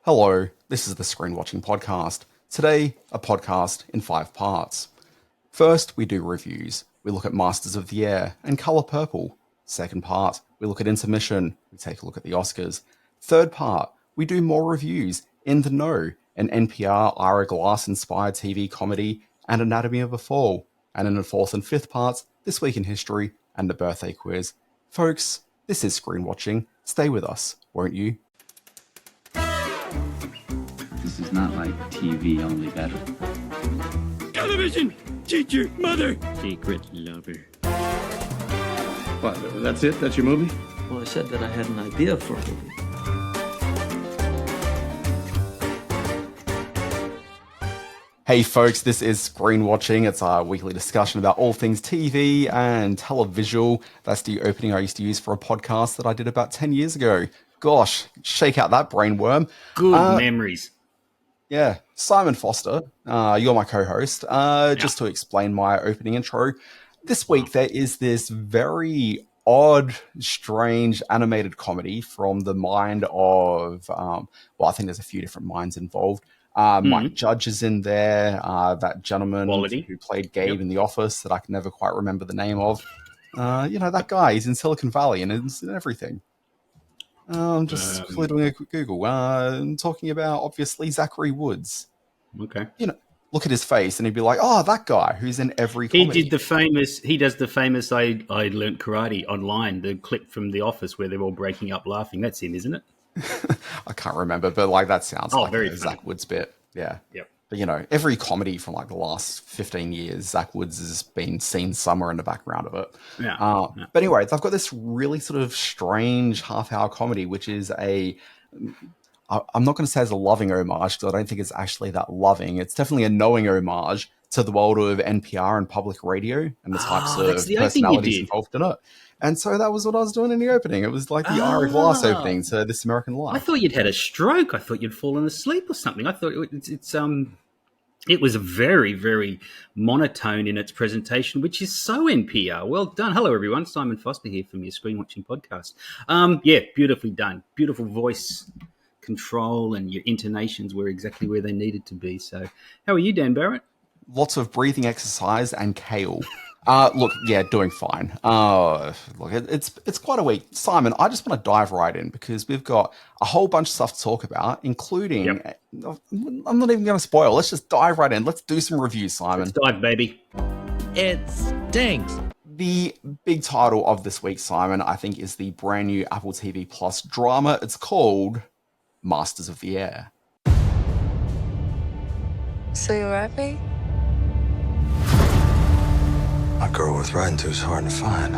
Hello, this is the Screen Watching Podcast. Today, a podcast in 5 parts. First, we do reviews. We look at Masters of the Air and Colour Purple. Second part, we look at Intermission. We take a look at the Oscars. Third part, we do more reviews. In the Know, an NPR Ira Glass-inspired TV comedy, and Anatomy of a Fall. And in the fourth and fifth parts, This Week in History and the Birthday Quiz. Folks, this is Screen Watching. Stay with us, won't you? This is not like TV, only better. Television! Teacher! Mother! Secret lover. What, that's it? That's your movie? Well, I said that I had an idea for a movie. Hey folks, this is Screen Watching. It's our weekly discussion about all things TV and televisual. That's the opening I used to use for a podcast that I did about 10 years ago. Gosh, shake out that brainworm. Good memories. Yeah, Simon Foster, you're my co-host. Just to explain my opening intro, this week there is this very odd, strange animated comedy from the mind of, I think there's a few different minds involved. Mike Judge is in there, that gentleman who played Gabe in The Office that I can never quite remember the name of. That guy, he's in Silicon Valley and is in everything. I'm just quickly doing a quick Google. Talking about, obviously, Zachary Woods. Okay. Look at his face and he'd be like, oh, that guy who's in every comedy. He does the famous I learnt karate online, the clip from The Office where they're all breaking up laughing. That's him, isn't it? I can't remember, but that sounds like very a Zach Woods bit. Yeah. Yep. But every comedy from the last 15 years, Zach Woods has been seen somewhere in the background of it. Yeah. But anyway, they've got this really sort of strange half-hour comedy, which is I'm not going to say it's a loving homage, because I don't think it's actually that loving. It's definitely a knowing homage to the world of NPR and public radio and the types of personalities involved in it. And so that was what I was doing in the opening. It was like the Ira Glass opening to This American Life. I thought you'd had a stroke. I thought you'd fallen asleep or something. I thought it was very, very monotone in its presentation, which is so NPR. Well done. Hello, everyone. Simon Foster here from your Screen Watching Podcast. Beautifully done. Beautiful voice control, and your intonations were exactly where they needed to be. So how are you, Dan Barrett? Lots of breathing exercise and kale. Doing fine. It's quite a week. Simon, I just want to dive right in because we've got a whole bunch of stuff to talk about, including, I'm not even going to spoil. Let's just dive right in. Let's do some reviews, Simon. Let's dive, baby. It stinks. The big title of this week, Simon, I think is the brand new Apple TV Plus drama. It's called Masters of the Air. So you're happy? A girl worth riding to is hard to find.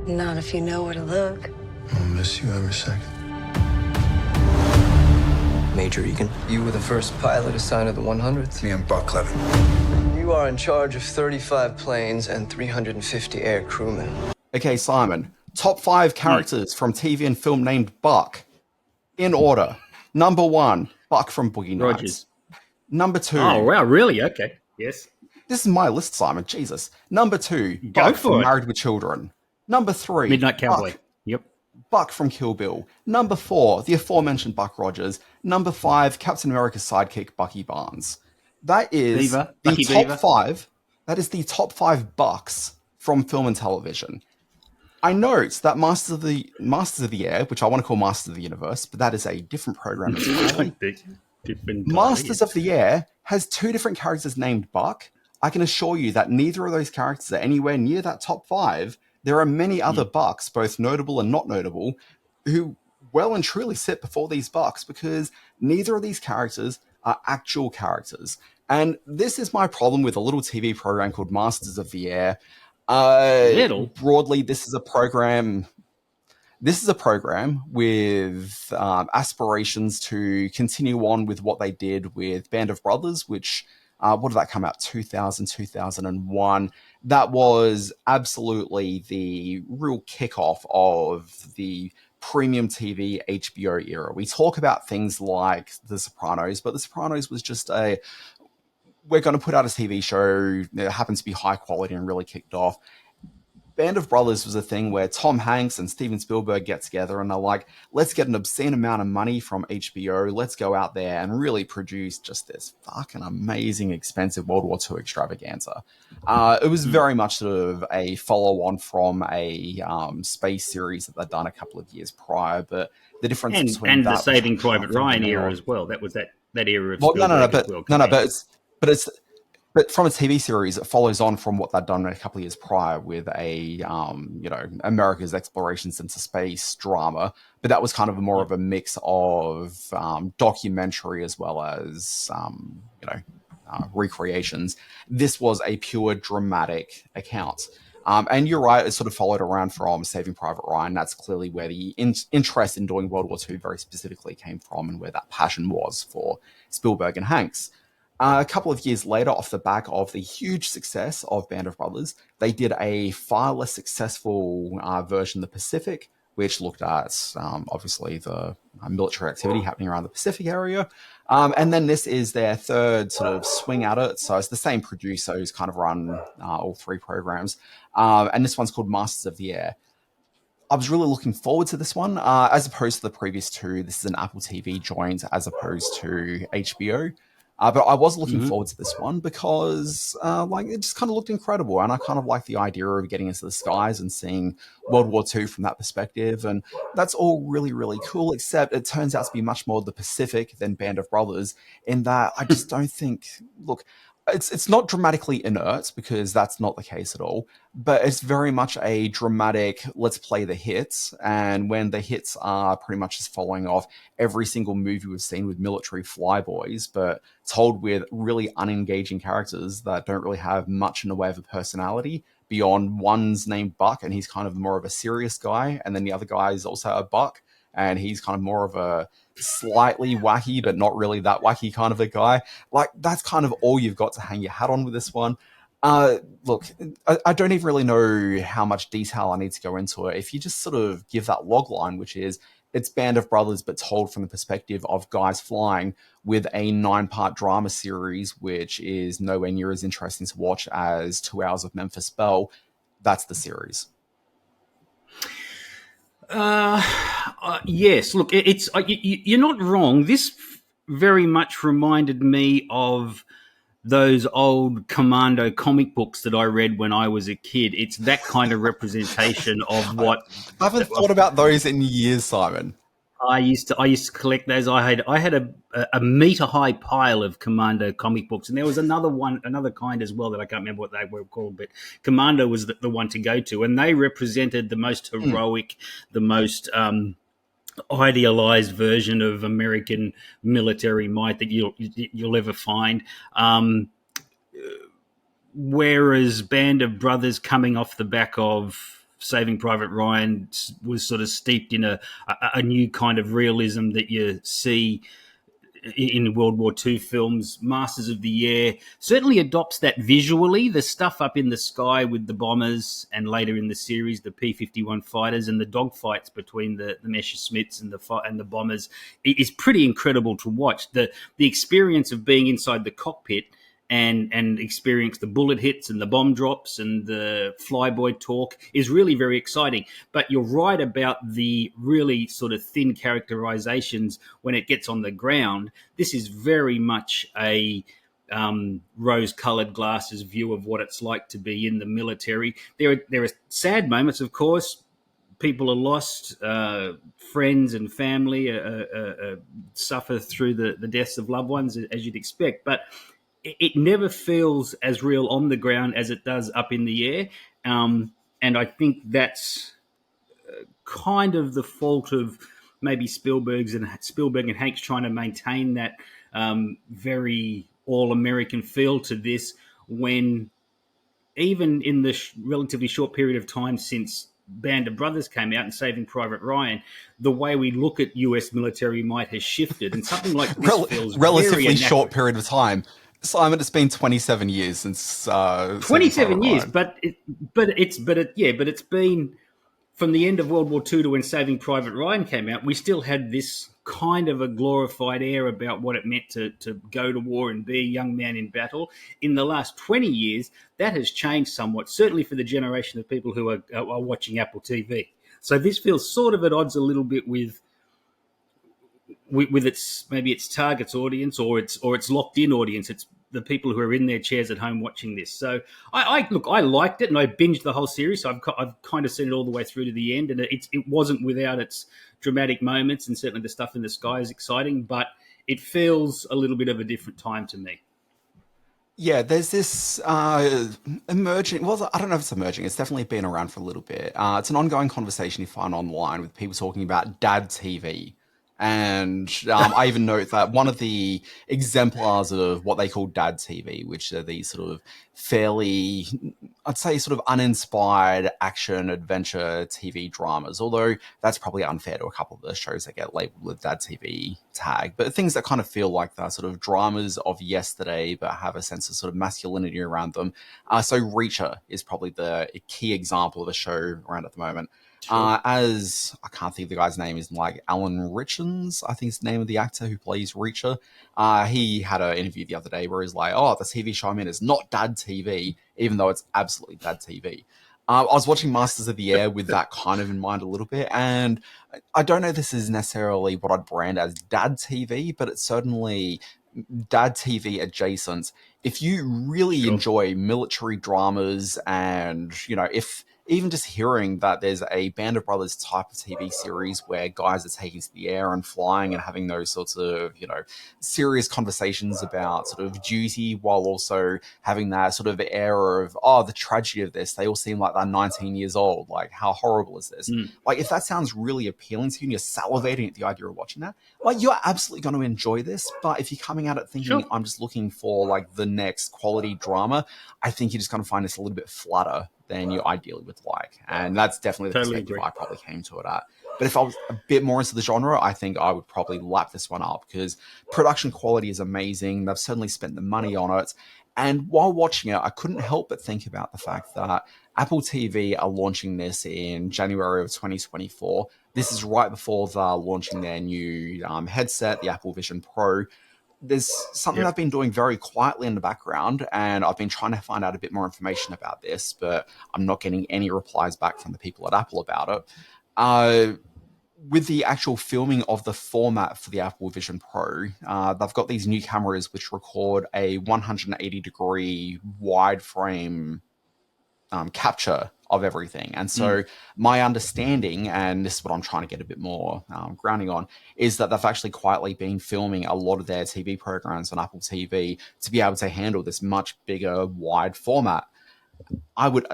Not if you know where to look. I'll miss you every second. Major Egan, you were the first pilot assigned to the 100th. Me and Buck Levin. You are in charge of 35 planes and 350 air crewmen. Okay, Simon, top 5 characters from TV and film named Buck. In order. Number 1, Buck from Boogie Nights. Rogers. Number 2. Oh, wow, really? Okay, yes. This is my list, Simon. Jesus. Number 2, Go Buck for from it. Married with Children. Number 3, Midnight Cowboy. Yep. Buck from Kill Bill. Number 4, the aforementioned Buck Rogers. Number 5, Captain America's sidekick, Bucky Barnes. That is the top 5. That is the top 5 Bucks from film and television. I note that Masters of the Air, which I want to call Masters of the Universe, but that is a different program entirely. Masters of the Air has 2 different characters named Buck. I can assure you that neither of those characters are anywhere near that top 5. There are many other Bucks, both notable and not notable, who well and truly sit before these Bucks because neither of these characters are actual characters. And this is my problem with a little TV program called Masters of the Air. Broadly, this is a program with aspirations to continue on with what they did with Band of Brothers, which, what did that come out? 2001. That was absolutely the real kickoff of the premium TV HBO era. We talk about things like The Sopranos, but The Sopranos was just we're going to put out a TV show that happens to be high quality and really kicked off. Band of Brothers was a thing where Tom Hanks and Steven Spielberg get together and they're like, let's get an obscene amount of money from HBO. Let's go out there and really produce just this fucking amazing, expensive World War II extravaganza. It was very much sort of a follow-on from a space series that they'd done a couple of years prior, but the difference between and that the Saving Private Ryan era as well. That was that era of but from a TV series, it follows on from what they'd done a couple of years prior with a America's explorations into space drama. But that was kind of more of a mix of documentary as well as recreations. This was a pure dramatic account. And you're right, it sort of followed around from Saving Private Ryan. That's clearly where the interest in doing World War II very specifically came from and where that passion was for Spielberg and Hanks. A couple of years later, off the back of the huge success of Band of Brothers, they did a far less successful version, The Pacific, which looked at, obviously, the military activity happening around the Pacific area. And then this is their third sort of swing at it. So it's the same producer who's kind of run all three programs. And this one's called Masters of the Air. I was really looking forward to this one. As opposed to the previous two, this is an Apple TV joint as opposed to HBO. But I was looking forward to this one because it just kind of looked incredible. And I kind of like the idea of getting into the skies and seeing World War II from that perspective. And that's all really, really cool, except it turns out to be much more the Pacific than Band of Brothers in that I just don't think, look, it's not dramatically inert because that's not the case at all, but it's very much a dramatic, let's play the hits. And when the hits are pretty much just following off every single movie we've seen with military flyboys, but told with really unengaging characters that don't really have much in the way of a personality beyond one's named Buck, and he's kind of more of a serious guy. And then the other guy is also a Buck, and he's kind of more of a slightly wacky, but not really that wacky kind of a guy. Like, that's kind of all you've got to hang your hat on with this one. Look, I don't even really know how much detail I need to go into it. If you just sort of give that log line, which is, it's Band of Brothers, but told from the perspective of guys flying with a 9-part drama series, which is nowhere near as interesting to watch as 2 Hours of Memphis Belle. That's the series. Yes, look, it's you're not wrong. This very much reminded me of those old Commando comic books that I read when I was a kid. It's that kind of representation of what I haven't thought about those in years, Simon. I used to collect those. I had a meter high pile of Commando comic books, and there was another kind as well that I can't remember what they were called, but Commando was the one to go to, and they represented the most heroic, the most idealized version of American military might that you'll ever find. Whereas Band of Brothers, coming off the back of Saving Private Ryan, was sort of steeped in a new kind of realism that you see in World War II films. Masters of the Air certainly adopts that visually. The stuff up in the sky with the bombers, and later in the series, the P-51 fighters, and the dogfights between the Messerschmitts and the bombers is pretty incredible to watch. The experience of being inside the cockpit and experience the bullet hits and the bomb drops and the flyboy talk is really very exciting. But you're right about the really sort of thin characterizations when it gets on the ground. This is very much a rose-colored glasses view of what it's like to be in the military. There are sad moments, of course. People are lost, friends and family suffer through the deaths of loved ones, as you'd expect. But it never feels as real on the ground as it does up in the air. And I think that's kind of the fault of maybe Spielberg and Hanks trying to maintain that very all-American feel to this, when even in the relatively short period of time since Band of Brothers came out and Saving Private Ryan, the way we look at US military might has shifted, and something like this feels relatively short period of time. Simon, it's been 27 years since 27 years, but it's been from the end of World War II to when Saving Private Ryan came out, we still had this kind of a glorified air about what it meant to go to war and be a young man in battle. In the last 20 years, that has changed somewhat, certainly for the generation of people who are watching Apple TV. So this feels sort of at odds a little bit with its maybe its target's audience or its locked in audience. It's the people who are in their chairs at home watching this. So I liked it and I binged the whole series. So I've kind of seen it all the way through to the end, and it wasn't without its dramatic moments, and certainly the stuff in the sky is exciting, but it feels a little bit of a different time to me. Yeah, there's this emerging, well, I don't know if it's emerging, it's definitely been around for a little bit. It's an ongoing conversation you find online with people talking about dad TV. And I even note that one of the exemplars of what they call dad TV, which are these sort of fairly, I'd say, sort of uninspired action adventure TV dramas, although that's probably unfair to a couple of the shows that get labeled with dad TV tag, but things that kind of feel like that sort of dramas of yesterday but have a sense of sort of masculinity around them. So Reacher is probably the key example of a show around at the moment. Sure. As I can't think of the guy's name, is like Alan Richards, I think is the name of the actor who plays Reacher. He had an interview the other day where he's like, "Oh, the TV show I'm in is not dad TV, even though it's absolutely dad TV." I was watching Masters of the Air with that kind of in mind a little bit, and I don't know if this is necessarily what I'd brand as dad TV, but it's certainly dad TV adjacent. If you really enjoy military dramas and, you know, if even just hearing that there's a Band of Brothers type of TV series where guys are taking to the air and flying and having those sorts of, you know, serious conversations about sort of duty while also having that sort of air of, oh, the tragedy of this. They all seem like they're 19 years old. Like, how horrible is this? Like, if that sounds really appealing to you and you're salivating at the idea of watching that, like, you're absolutely going to enjoy this. But if you're coming at it thinking, I'm just looking for, like, the next quality drama, I think you're just going to find this a little bit flatter than you ideally would like. And that's definitely the perspective I probably came to it at. But if I was a bit more into the genre, I think I would probably lap this one up because production quality is amazing. They've certainly spent the money on it. And while watching it, I couldn't help but think about the fact that Apple TV are launching this in January of 2024. This is right before they're launching their new headset, the Apple Vision Pro. There's something I've been doing very quietly in the background, and I've been trying to find out a bit more information about this, but I'm not getting any replies back from the people at Apple about it. With the actual filming of the format for the Apple Vision Pro, they've got these new cameras which record a 180-degree wide frame capture of everything. And so my understanding, and this is what I'm trying to get a bit more grounding on, is that they've actually quietly been filming a lot of their TV programs on Apple TV to be able to handle this much bigger, wide format. I would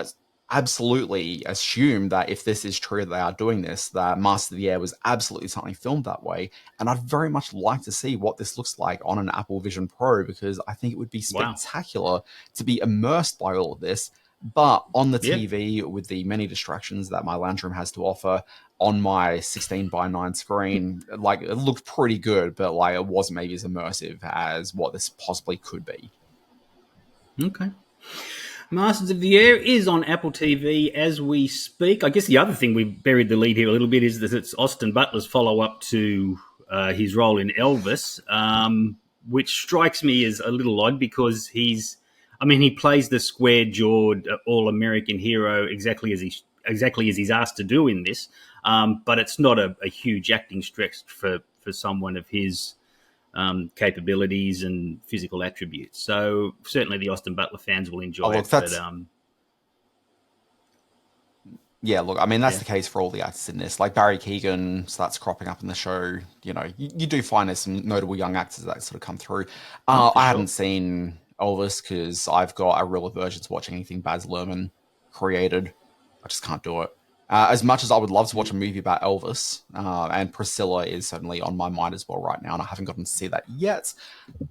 absolutely assume that if this is true that they are doing this, that Master of the Air was absolutely something filmed that way. And I'd very much like to see what this looks like on an Apple Vision Pro, because I think it would be spectacular to be immersed by all of this. But on the TV, with the many distractions that my lounge room has to offer, on my 16:9 screen, like, it looked pretty good, but like, it wasn't maybe as immersive as what this possibly could be. Okay. Masters of the Air is on Apple TV as we speak. I guess the other thing, we buried the lead here a little bit, is that it's Austin Butler's follow-up to his role in Elvis, which strikes me as a little odd because he plays the square-jawed all-American hero exactly as he's asked to do in this, but it's not a huge acting stretch for someone of his capabilities and physical attributes. So certainly the Austin Butler fans will enjoy it. Yeah, look, I mean, that's the case for all the actors in this. Like, Barry Keoghan starts cropping up in the show. You know, you do find there's some notable young actors that sort of come through. I hadn't seen Elvis because I've got a real aversion to watching anything Baz Luhrmann created. I just can't do it. As much as I would love to watch a movie about Elvis, and Priscilla is certainly on my mind as well right now, and I haven't gotten to see that yet.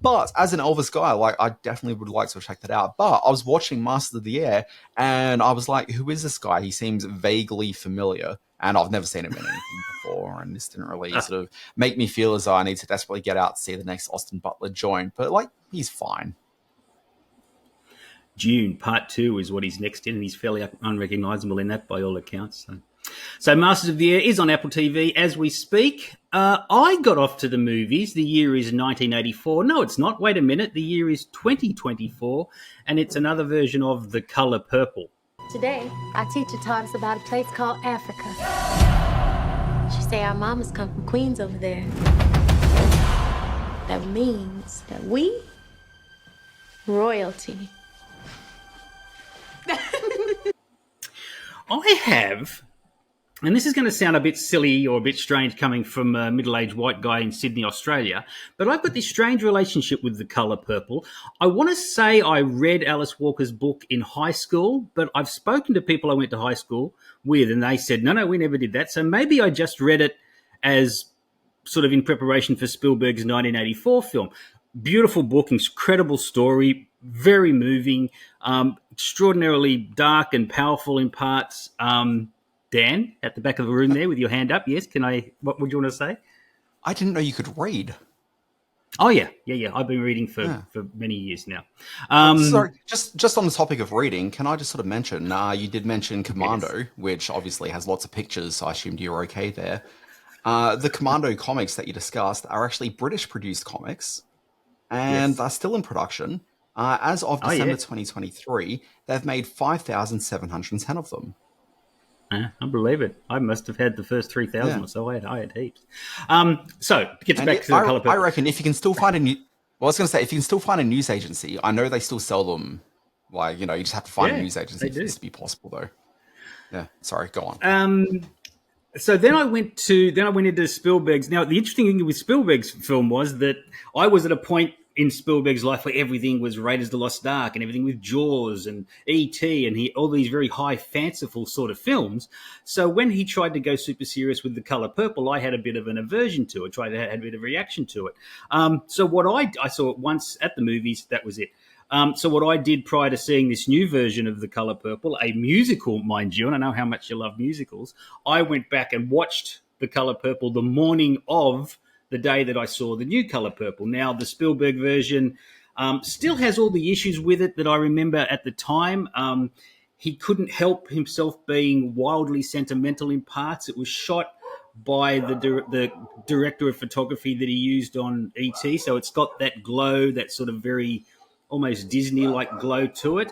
But as an Elvis guy, like, I definitely would like to check that out. But I was watching Masters of the Air, and I was like, who is this guy? He seems vaguely familiar, and I've never seen him in anything before, and this didn't really sort of make me feel as though I need to desperately get out to see the next Austin Butler joint. But, like, he's fine. June Part 2 is what he's next in, and he's fairly unrecognisable in that by all accounts. So. So Masters of the Air is on Apple TV as we speak. I got off to the movies. The year is 1984. No, it's not. Wait a minute. The year is 2024, and it's another version of The Color Purple. Today, our teacher taught us about a place called Africa. She say our mamas come from Queens over there. That means that we, royalty. I have, and this is going to sound a bit silly or a bit strange coming from a middle-aged white guy in Sydney, Australia, but I've got this strange relationship with The Color Purple. I want to say I read Alice Walker's book in high school, but I've spoken to people I went to high school with, and they said, no, we never did that. So maybe I just read it as sort of in preparation for Spielberg's 1984 film. Beautiful book, incredible story, very moving, extraordinarily dark and powerful in parts. Dan, at the back of the room there with your hand up. Yes, what would you want to say? I didn't know you could read. Oh, yeah. I've been reading for many years now. Sorry, just on the topic of reading, can I just sort of mention, you did mention Commando, yes, which obviously has lots of pictures, so I assumed you were okay there. The Commando comics that you discussed are actually British-produced comics, and yes, are still in production. As of December 2023, they've made 5,710 of them. I believe it. I must have had the first 3,000 or so. I had heaps. So, get back to The Color Purple. I reckon if you can still find if you can still find a news agency, I know they still sell them. Like, you just have to find a news agency for this to be possible, though. Yeah, sorry, go on. So then I went into Spielberg's. Now, the interesting thing with Spielberg's film was that I was at a point in Spielberg's life where everything was Raiders of the Lost Ark and everything with Jaws and E.T. and all these very high, fanciful sort of films. So when he tried to go super serious with The Color Purple, I had a bit of an aversion to it, had a bit of a reaction to it. So what I saw it once at the movies, that was it. So what I did prior to seeing this new version of The Color Purple, a musical, mind you, and I know how much you love musicals, I went back and watched The Color Purple the morning of the day that I saw the new Color Purple. Now, the Spielberg version still has all the issues with it that I remember at the time. He couldn't help himself being wildly sentimental in parts. It was shot by the director of photography that he used on E.T., so it's got that glow, that sort of very almost Disney-like glow to it.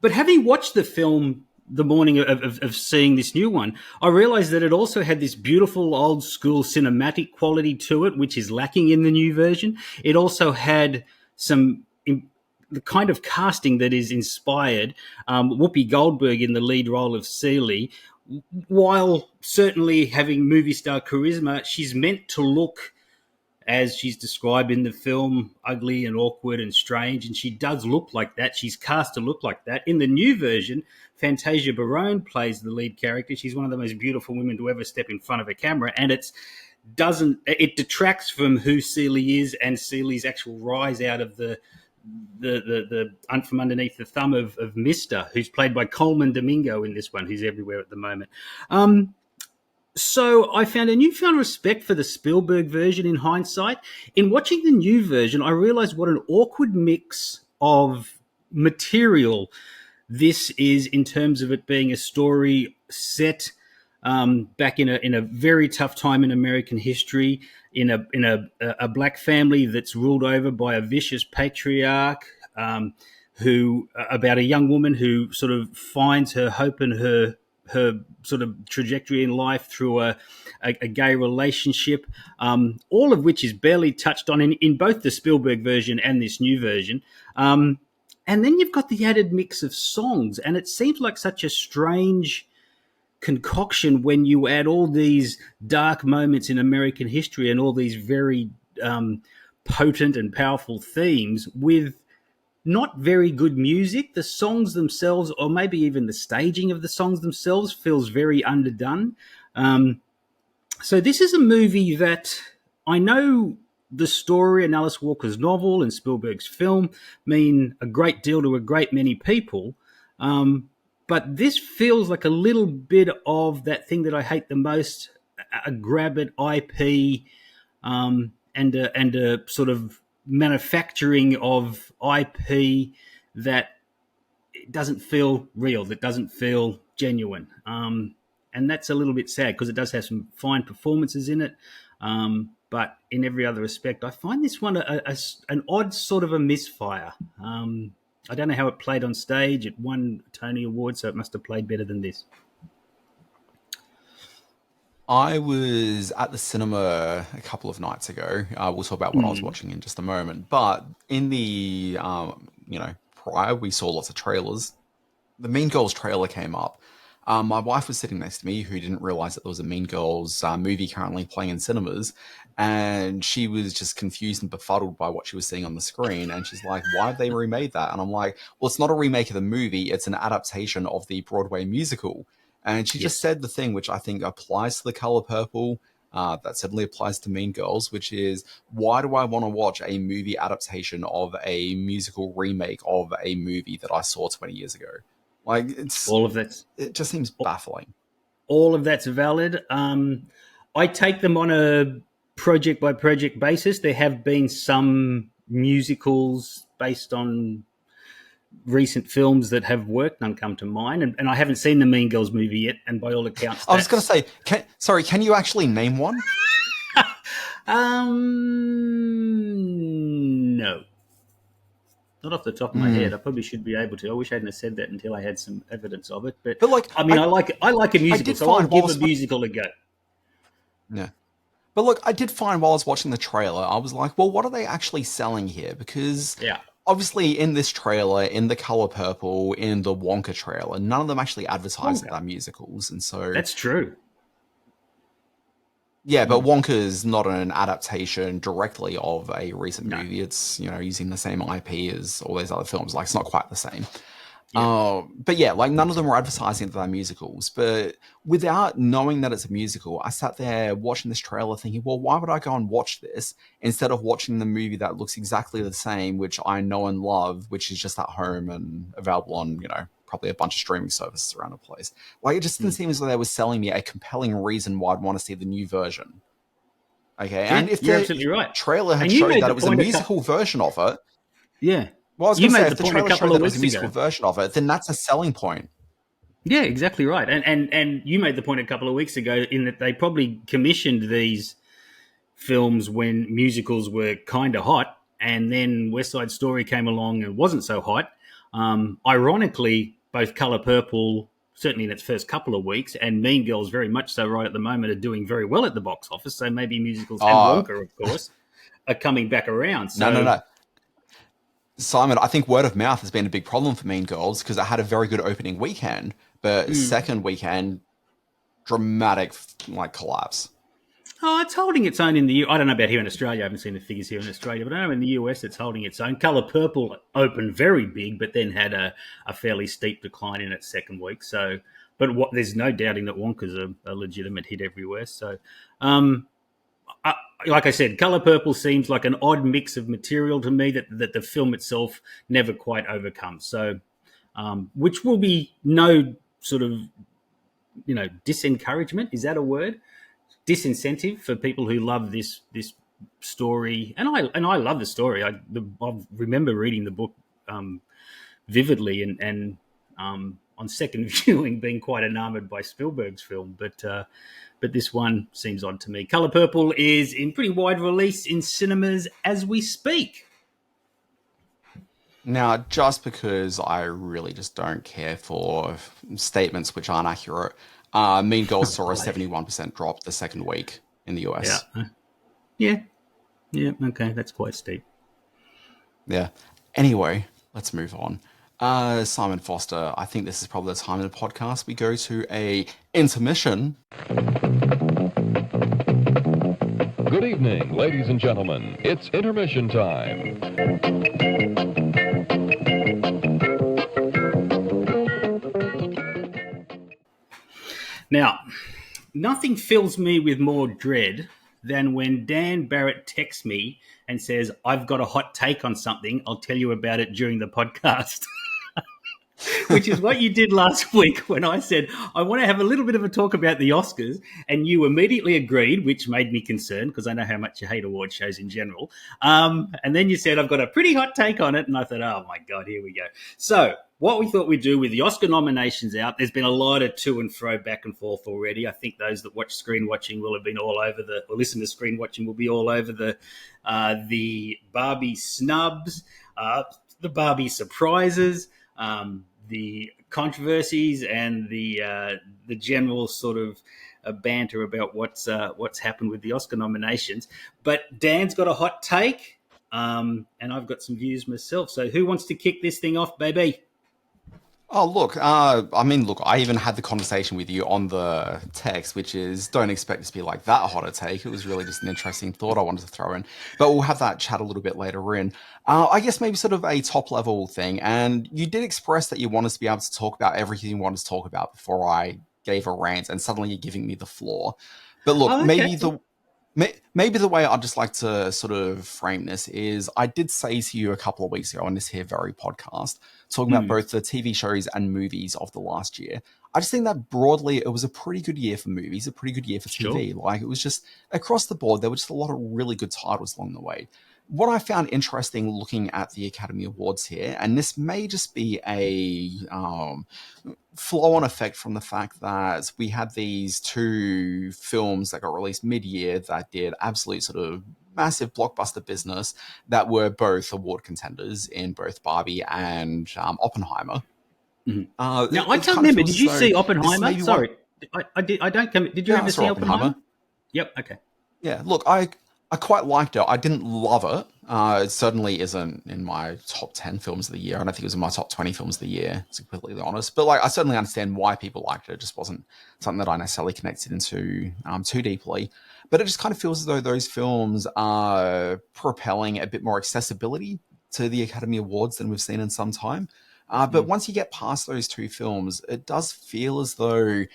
But having watched the film the morning of seeing this new one, I realized that it also had this beautiful old school cinematic quality to it, which is lacking in the new version. It also had the kind of casting that is inspired. Whoopi Goldberg in the lead role of Celie, while certainly having movie star charisma, she's meant to look, as she's described in the film, ugly and awkward and strange, and she does look like that. She's cast to look like that. In the new version, Fantasia Barrone plays the lead character. She's one of the most beautiful women to ever step in front of a camera, and it detracts from who Celie is and Celie's actual rise out of the from underneath the thumb of Mister, who's played by Coleman Domingo in this one, who's everywhere at the moment. So I found a newfound respect for the Spielberg version in hindsight. In watching the new version, I realized what an awkward mix of material this is in terms of it being a story set back in a very tough time in American history, in a black family that's ruled over by a vicious patriarch, who about a young woman who sort of finds her hope and her sort of trajectory in life through a gay relationship, all of which is barely touched on in both the Spielberg version and this new version. And then you've got the added mix of songs, and it seems like such a strange concoction when you add all these dark moments in American history and all these very potent and powerful themes with not very good music. The songs themselves, or maybe even the staging of the songs themselves, feels very underdone. So this is a movie that I know the story and Alice Walker's novel and Spielberg's film mean a great deal to a great many people. But this feels like a little bit of that thing that I hate the most, a grab at IP and a sort of manufacturing of IP that doesn't feel real, that doesn't feel genuine. and that's a little bit sad because it does have some fine performances in it. But in every other respect, I find this one an odd sort of a misfire. I don't know how it played on stage. It won a Tony Award, so it must have played better than this. I was at the cinema a couple of nights ago. We'll talk about what I was watching in just a moment. But in the, prior, we saw lots of trailers. The Mean Girls trailer came up. My wife was sitting next to me, who didn't realize that there was a Mean Girls movie currently playing in cinemas. And she was just confused and befuddled by what she was seeing on the screen. And she's like, why have they remade that? And I'm like, well, it's not a remake of the movie. It's an adaptation of the Broadway musical. And she just said the thing which I think applies to The Color Purple, that certainly applies to Mean Girls, which is, why do I want to watch a movie adaptation of a musical remake of a movie that I saw 20 years ago? Like, it just seems baffling. All of that's valid. I take them on a project-by-project basis. There have been some musicals based on recent films that have worked. None come to mind. And I haven't seen the Mean Girls movie yet, and by all accounts... I was going to say, can you actually name one? No. Not off the top of my head. I probably should be able to. I wish I hadn't said that until I had some evidence of it. But like, I like a musical, so I'll give a musical a go. Yeah. But look, I did find while I was watching the trailer, I was like, well, what are they actually selling here? Because obviously in this trailer, in The Color Purple, in the Wonka trailer, none of them actually advertise that they're musicals. And so... That's true. Yeah, but Wonka is not an adaptation directly of a recent movie. It's, using the same IP as all those other films. Like, it's not quite the same. Yeah. But yeah, like, none of them were advertising that they're musicals. But without knowing that it's a musical, I sat there watching this trailer thinking, well, why would I go and watch this instead of watching the movie that looks exactly the same, which I know and love, which is just at home and available on, probably a bunch of streaming services around the place. Like, it just didn't seem as though they were selling me a compelling reason why I'd want to see the new version. Okay, and if you're absolutely right, trailer had showed that it was a musical version of it, well, I was going to say, if the trailer showed that it was a musical version of it, then that's a selling point. Yeah, exactly right. And you made the point a couple of weeks ago in that they probably commissioned these films when musicals were kind of hot, and then West Side Story came along and wasn't so hot. Ironically, both Color Purple, certainly in its first couple of weeks, and Mean Girls very much so right at the moment, are doing very well at the box office. So maybe musicals and Wonka, of course, are coming back around. So... No. Simon, I think word of mouth has been a big problem for Mean Girls because it had a very good opening weekend, but second weekend, dramatic collapse. Oh, it's holding its own in the I don't know about here in Australia. I haven't seen the figures here in Australia, but I know in the US it's holding its own. Color Purple opened very big, but then had a fairly steep decline in its second week. So, but there's no doubting that Wonka's a legitimate hit everywhere. So, like I said, Color Purple seems like an odd mix of material to me that the film itself never quite overcomes. So, which will be no sort of, disencouragement. Is that a word? Disincentive for people who love this story, and I love the story. I remember reading the book vividly, and on second viewing being quite enamored by Spielberg's film. But this one seems odd to me. Color Purple is in pretty wide release in cinemas as we speak. Now, just because I really just don't care for statements which aren't accurate, Mean Girls saw a 71% drop the second week in the US. Yeah, okay, that's quite steep. Yeah. Anyway, let's move on. Simon Foster, I think this is probably the time in the podcast we go to a intermission. Good evening, ladies and gentlemen. It's intermission time. Now, nothing fills me with more dread than when Dan Barrett texts me and says, I've got a hot take on something. I'll tell you about it during the podcast. Which is what you did last week when I said, I want to have a little bit of a talk about the Oscars, and you immediately agreed, which made me concerned because I know how much you hate award shows in general. And then you said, I've got a pretty hot take on it, and I thought, oh my God, here we go. So what we thought we'd do with the Oscar nominations out. There's been a lot of to and fro, back and forth already. I think those that watch Screen Watching will have been all over or listen to Screen Watching will be all over the Barbie snubs, the Barbie surprises, the controversies, and the general sort of banter about what's happened with the Oscar nominations. But Dan's got a hot take, and I've got some views myself. So who wants to kick this thing off, baby? Oh, look, I even had the conversation with you on the text, which is, don't expect it to be like that hot a take. It was really just an interesting thought I wanted to throw in. But we'll have that chat a little bit later in. I guess maybe sort of a top-level thing. And you did express that you want us to be able to talk about everything you want us to talk about before I gave a rant, and suddenly you're giving me the floor. But look, maybe the way I'd just like to sort of frame this is, I did say to you a couple of weeks ago on this here very podcast, talking about both the TV shows and movies of the last year. I just think that broadly it was a pretty good year for movies, a pretty good year for TV. Sure. Like, it was just across the board, there were just a lot of really good titles along the way. What I found interesting looking at the Academy Awards here, and this may just be a flow-on effect from the fact that we had these two films that got released mid-year that did absolute sort of massive blockbuster business, that were both award contenders in both Barbie and Oppenheimer. Mm-hmm. Now, I can't remember. Did you see Oppenheimer? Sorry, I did. I don't. Did you ever see Oppenheimer? Yep. Okay. Yeah. Look, I quite liked it. I didn't love it. It certainly isn't in my top 10 films of the year. I don't think it was in my top 20 films of the year, to be completely honest. But like, I certainly understand why people liked it. It just wasn't something that I necessarily connected into too deeply. But it just kind of feels as though those films are propelling a bit more accessibility to the Academy Awards than we've seen in some time. But once you get past those two films, it does feel as though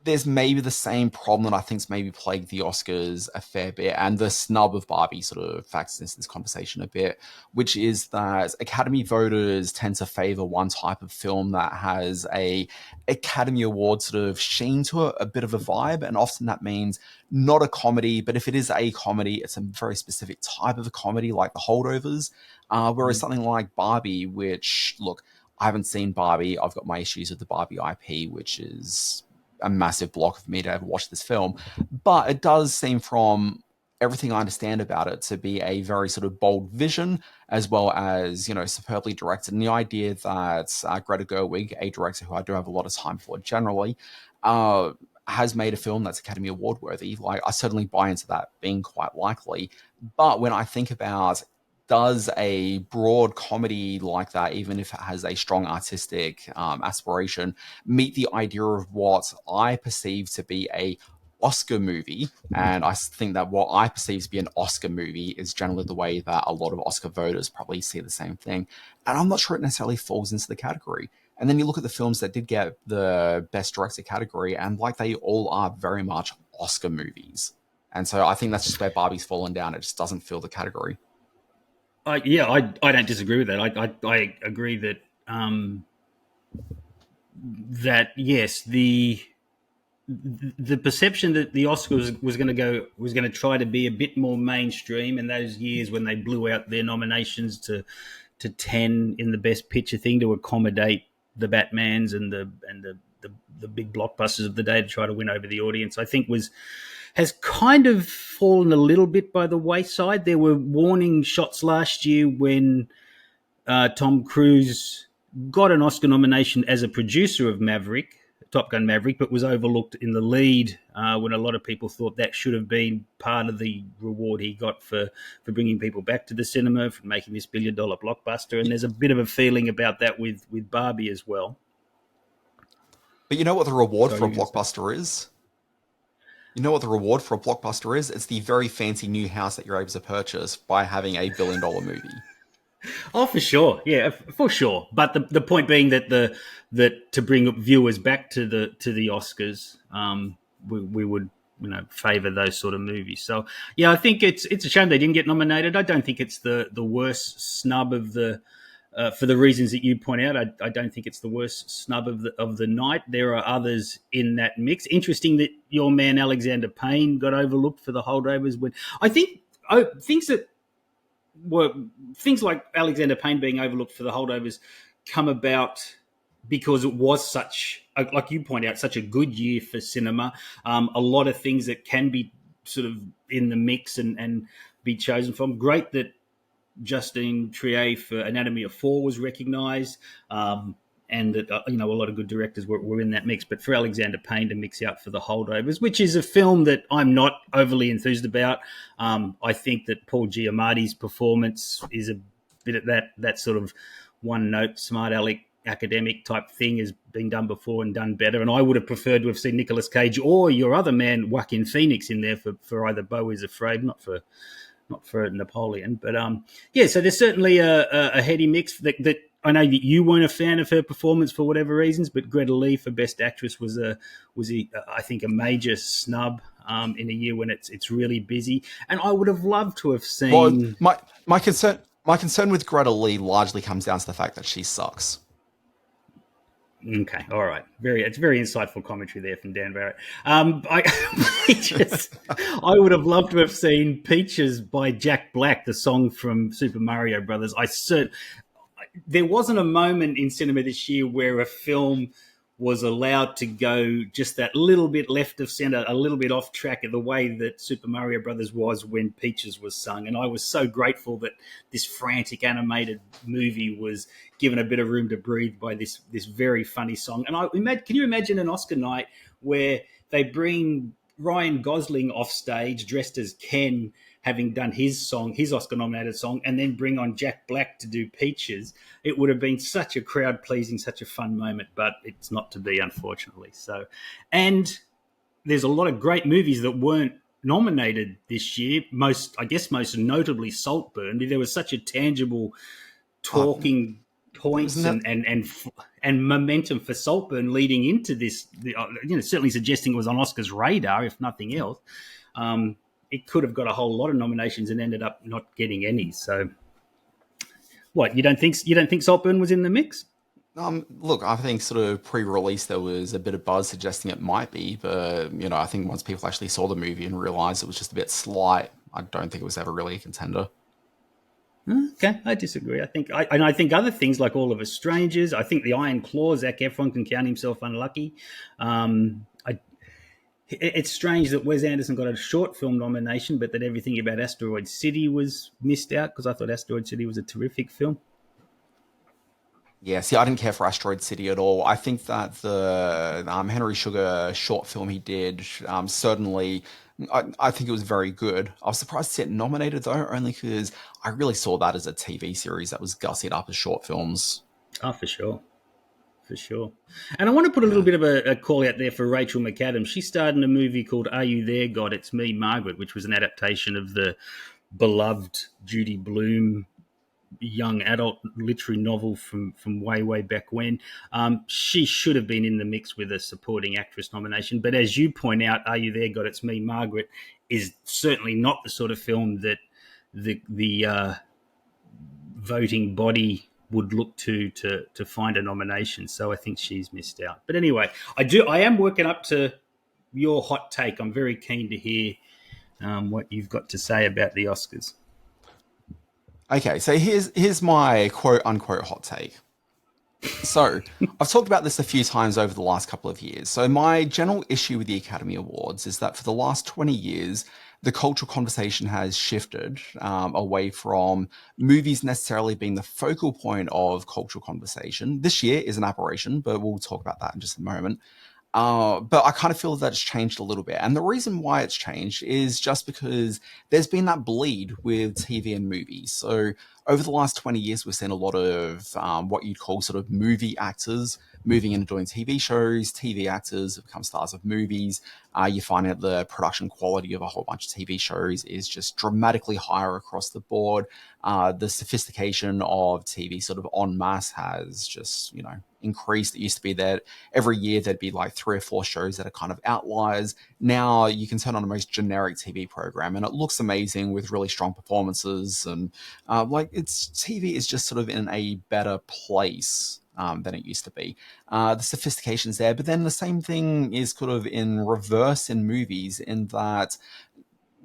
there's maybe the same problem that I think's maybe plagued the Oscars a fair bit, and the snub of Barbie sort of factors into this conversation a bit, which is that Academy voters tend to favor one type of film that has a Academy Award sort of sheen to it, a bit of a vibe, and often that means not a comedy, but if it is a comedy, it's a very specific type of a comedy, like The Holdovers, whereas something like Barbie, which, look, I haven't seen Barbie, I've got my issues with the Barbie IP, which is a massive block for me to ever watch this film, but it does seem, from everything I understand about it, to be a very sort of bold vision, as well as, you know, superbly directed. And the idea that Greta Gerwig, a director who I do have a lot of time for generally, has made a film that's Academy Award worthy, like, I certainly buy into that being quite likely. But when I think about, does a broad comedy like that, even if it has a strong artistic aspiration, meet the idea of what I perceive to be a Oscar movie? And I think that what I perceive to be an Oscar movie is generally the way that a lot of Oscar voters probably see the same thing. And I'm not sure it necessarily falls into the category. And then you look at the films that did get the Best Director category, and like, they all are very much Oscar movies. And so I think that's just where Barbie's fallen down. It just doesn't fill the category. I don't disagree with that. I agree that that yes, the perception that the Oscars was going to try to be a bit more mainstream in those years when they blew out their nominations to 10 in the Best Picture thing to accommodate the Batmans and the big blockbusters of the day to try to win over the audience, I think has kind of fallen a little bit by the wayside. There were warning shots last year when Tom Cruise got an Oscar nomination as a producer of Top Gun Maverick, but was overlooked in the lead when a lot of people thought that should have been part of the reward he got for bringing people back to the cinema, for making this billion-dollar blockbuster. And there's a bit of a feeling about that with Barbie as well. But you know what the reward for a blockbuster is? You know what the reward for a blockbuster is? It's the very fancy new house that you're able to purchase by having a billion-dollar movie. Oh, for sure. Yeah, for sure. But the point being that that to bring viewers back to the Oscars, we would, you know, favour those sort of movies. So yeah, I think it's a shame they didn't get nominated. I don't think it's the worst snub of the for the reasons that you point out. I don't think it's the worst snub of the night. There are others in that mix. Interesting that your man Alexander Payne got overlooked for The Holdovers. When I think things like Alexander Payne being overlooked for The Holdovers come about because it was such, like you point out, such a good year for cinema. A lot of things that can be sort of in the mix and be chosen from. Great that Justine Triet for Anatomy of Fall was recognised, and that a lot of good directors were in that mix. But for Alexander Payne to mix out for The Holdovers, which is a film that I'm not overly enthused about. I think that Paul Giamatti's performance is a bit of that sort of one-note, smart aleck academic type thing has been done before and done better. And I would have preferred to have seen Nicolas Cage or your other man, Joaquin Phoenix, in there for either Beau is Afraid, not for Napoleon. But so there's certainly a heady mix that I know that you weren't a fan of her performance for whatever reasons, but Greta Lee for Best Actress was I think a major snub in a year when it's really busy. And I would have loved to have seen. Well, my concern with Greta Lee largely comes down to the fact that she sucks. Okay, all right. It's very insightful commentary there from Dan Barrett. I would have loved to have seen Peaches by Jack Black, the song from Super Mario Brothers. There wasn't a moment in cinema this year where a film was allowed to go just that little bit left of center, a little bit off track, in the way that Super Mario Brothers was when Peaches was sung. And I was so grateful that this frantic animated movie was given a bit of room to breathe by this very funny song. And can you imagine an Oscar night where they bring Ryan Gosling off stage dressed as Ken, having done his Oscar-nominated song, and then bring on Jack Black to do Peaches? It would have been such a crowd-pleasing, such a fun moment, but it's not to be, unfortunately. So, and there's a lot of great movies that weren't nominated this year. Most notably Saltburn. There was such a tangible talking points and momentum for Saltburn leading into this. Certainly suggesting it was on Oscar's radar, if nothing else. It could have got a whole lot of nominations and ended up not getting any. So, what, you don't think Saltburn was in the mix? Look, I think sort of pre-release there was a bit of buzz suggesting it might be, but I think once people actually saw the movie and realised it was just a bit slight, I don't think it was ever really a contender. Okay, I disagree. I think other things like All of Us Strangers. I think The Iron Claw, Zac Efron can count himself unlucky. It's strange that Wes Anderson got a short film nomination, but that everything about Asteroid City was missed out, because I thought Asteroid City was a terrific film. Yeah, see, I didn't care for Asteroid City at all. I think that the Henry Sugar short film he did, certainly, I think it was very good. I was surprised to see it nominated, though, only because I really saw that as a TV series that was gussied up as short films. Oh, for sure. For sure. And I want to put a little bit of a call out there for Rachel McAdams. She starred in a movie called Are You There, God? It's Me, Margaret, which was an adaptation of the beloved Judy Blume young adult literary novel from way, way back when. She should have been in the mix with a supporting actress nomination. But as you point out, Are You There, God? It's Me, Margaret is certainly not the sort of film that the voting body would look to find a nomination. So I think she's missed out. But anyway, I am working up to your hot take. I'm very keen to hear what you've got to say about the Oscars. Okay, so here's my quote-unquote hot take. So, I've talked about this a few times over the last couple of years. So my general issue with the Academy Awards is that for the last 20 years, the cultural conversation has shifted away from movies necessarily being the focal point of cultural conversation. This year is an aberration, but we'll talk about that in just a moment. But I kind of feel that it's changed a little bit. And the reason why it's changed is just because there's been that bleed with TV and movies. So over the last 20 years, we've seen a lot of what you'd call sort of movie actors moving into doing TV shows. TV actors have become stars of movies. You find that the production quality of a whole bunch of TV shows is just dramatically higher across the board. The sophistication of TV sort of en masse has just, increased. It used to be that every year there'd be like 3 or 4 shows that are kind of outliers. Now you can turn on the most generic TV program and it looks amazing with really strong performances. And TV is just sort of in a better place than it used to be. The sophistication's there, but then the same thing is sort of in reverse in movies, in that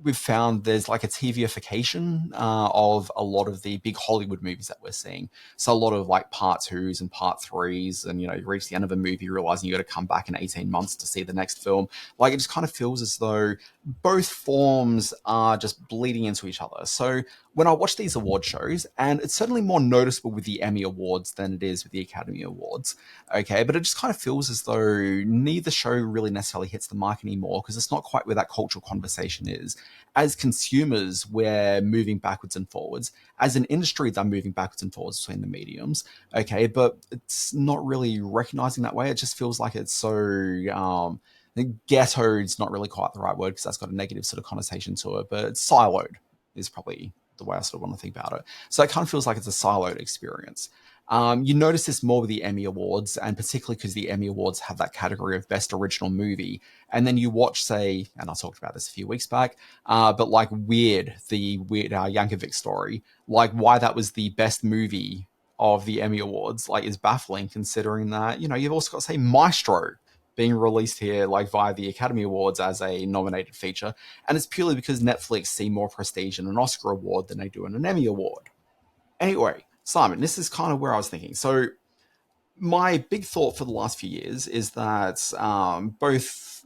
we've found there's like a TVification of a lot of the big Hollywood movies that we're seeing. So a lot of like part 2s and part 3s, and you reach the end of a movie realizing you got to come back in 18 months to see the next film. Like, it just kind of feels as though both forms are just bleeding into each other. So when I watch these award shows, and it's certainly more noticeable with the Emmy Awards than it is with the Academy Awards, okay, but it just kind of feels as though neither show really necessarily hits the mark anymore, because it's not quite where that cultural conversation is. As consumers, we're moving backwards and forwards. As an industry, they're moving backwards and forwards between the mediums, okay, but it's not really recognizing that way. It just feels like it's so... ghetto's not really quite the right word, because that's got a negative sort of connotation to it, but it's siloed is probably the way I sort of want to think about it. So it kind of feels like it's a siloed experience. You notice this more with the Emmy Awards, and particularly because the Emmy Awards have that category of Best Original Movie. And then you watch, say, and I talked about this a few weeks back, but like Weird, the Weird Yankovic story, like why that was the best movie of the Emmy Awards, like, is baffling, considering that, you've also got, say, Maestro being released here, like, via the Academy Awards as a nominated feature. And it's purely because Netflix see more prestige in an Oscar award than they do in an Emmy Award. Anyway, Simon, this is kind of where I was thinking. So my big thought for the last few years is that both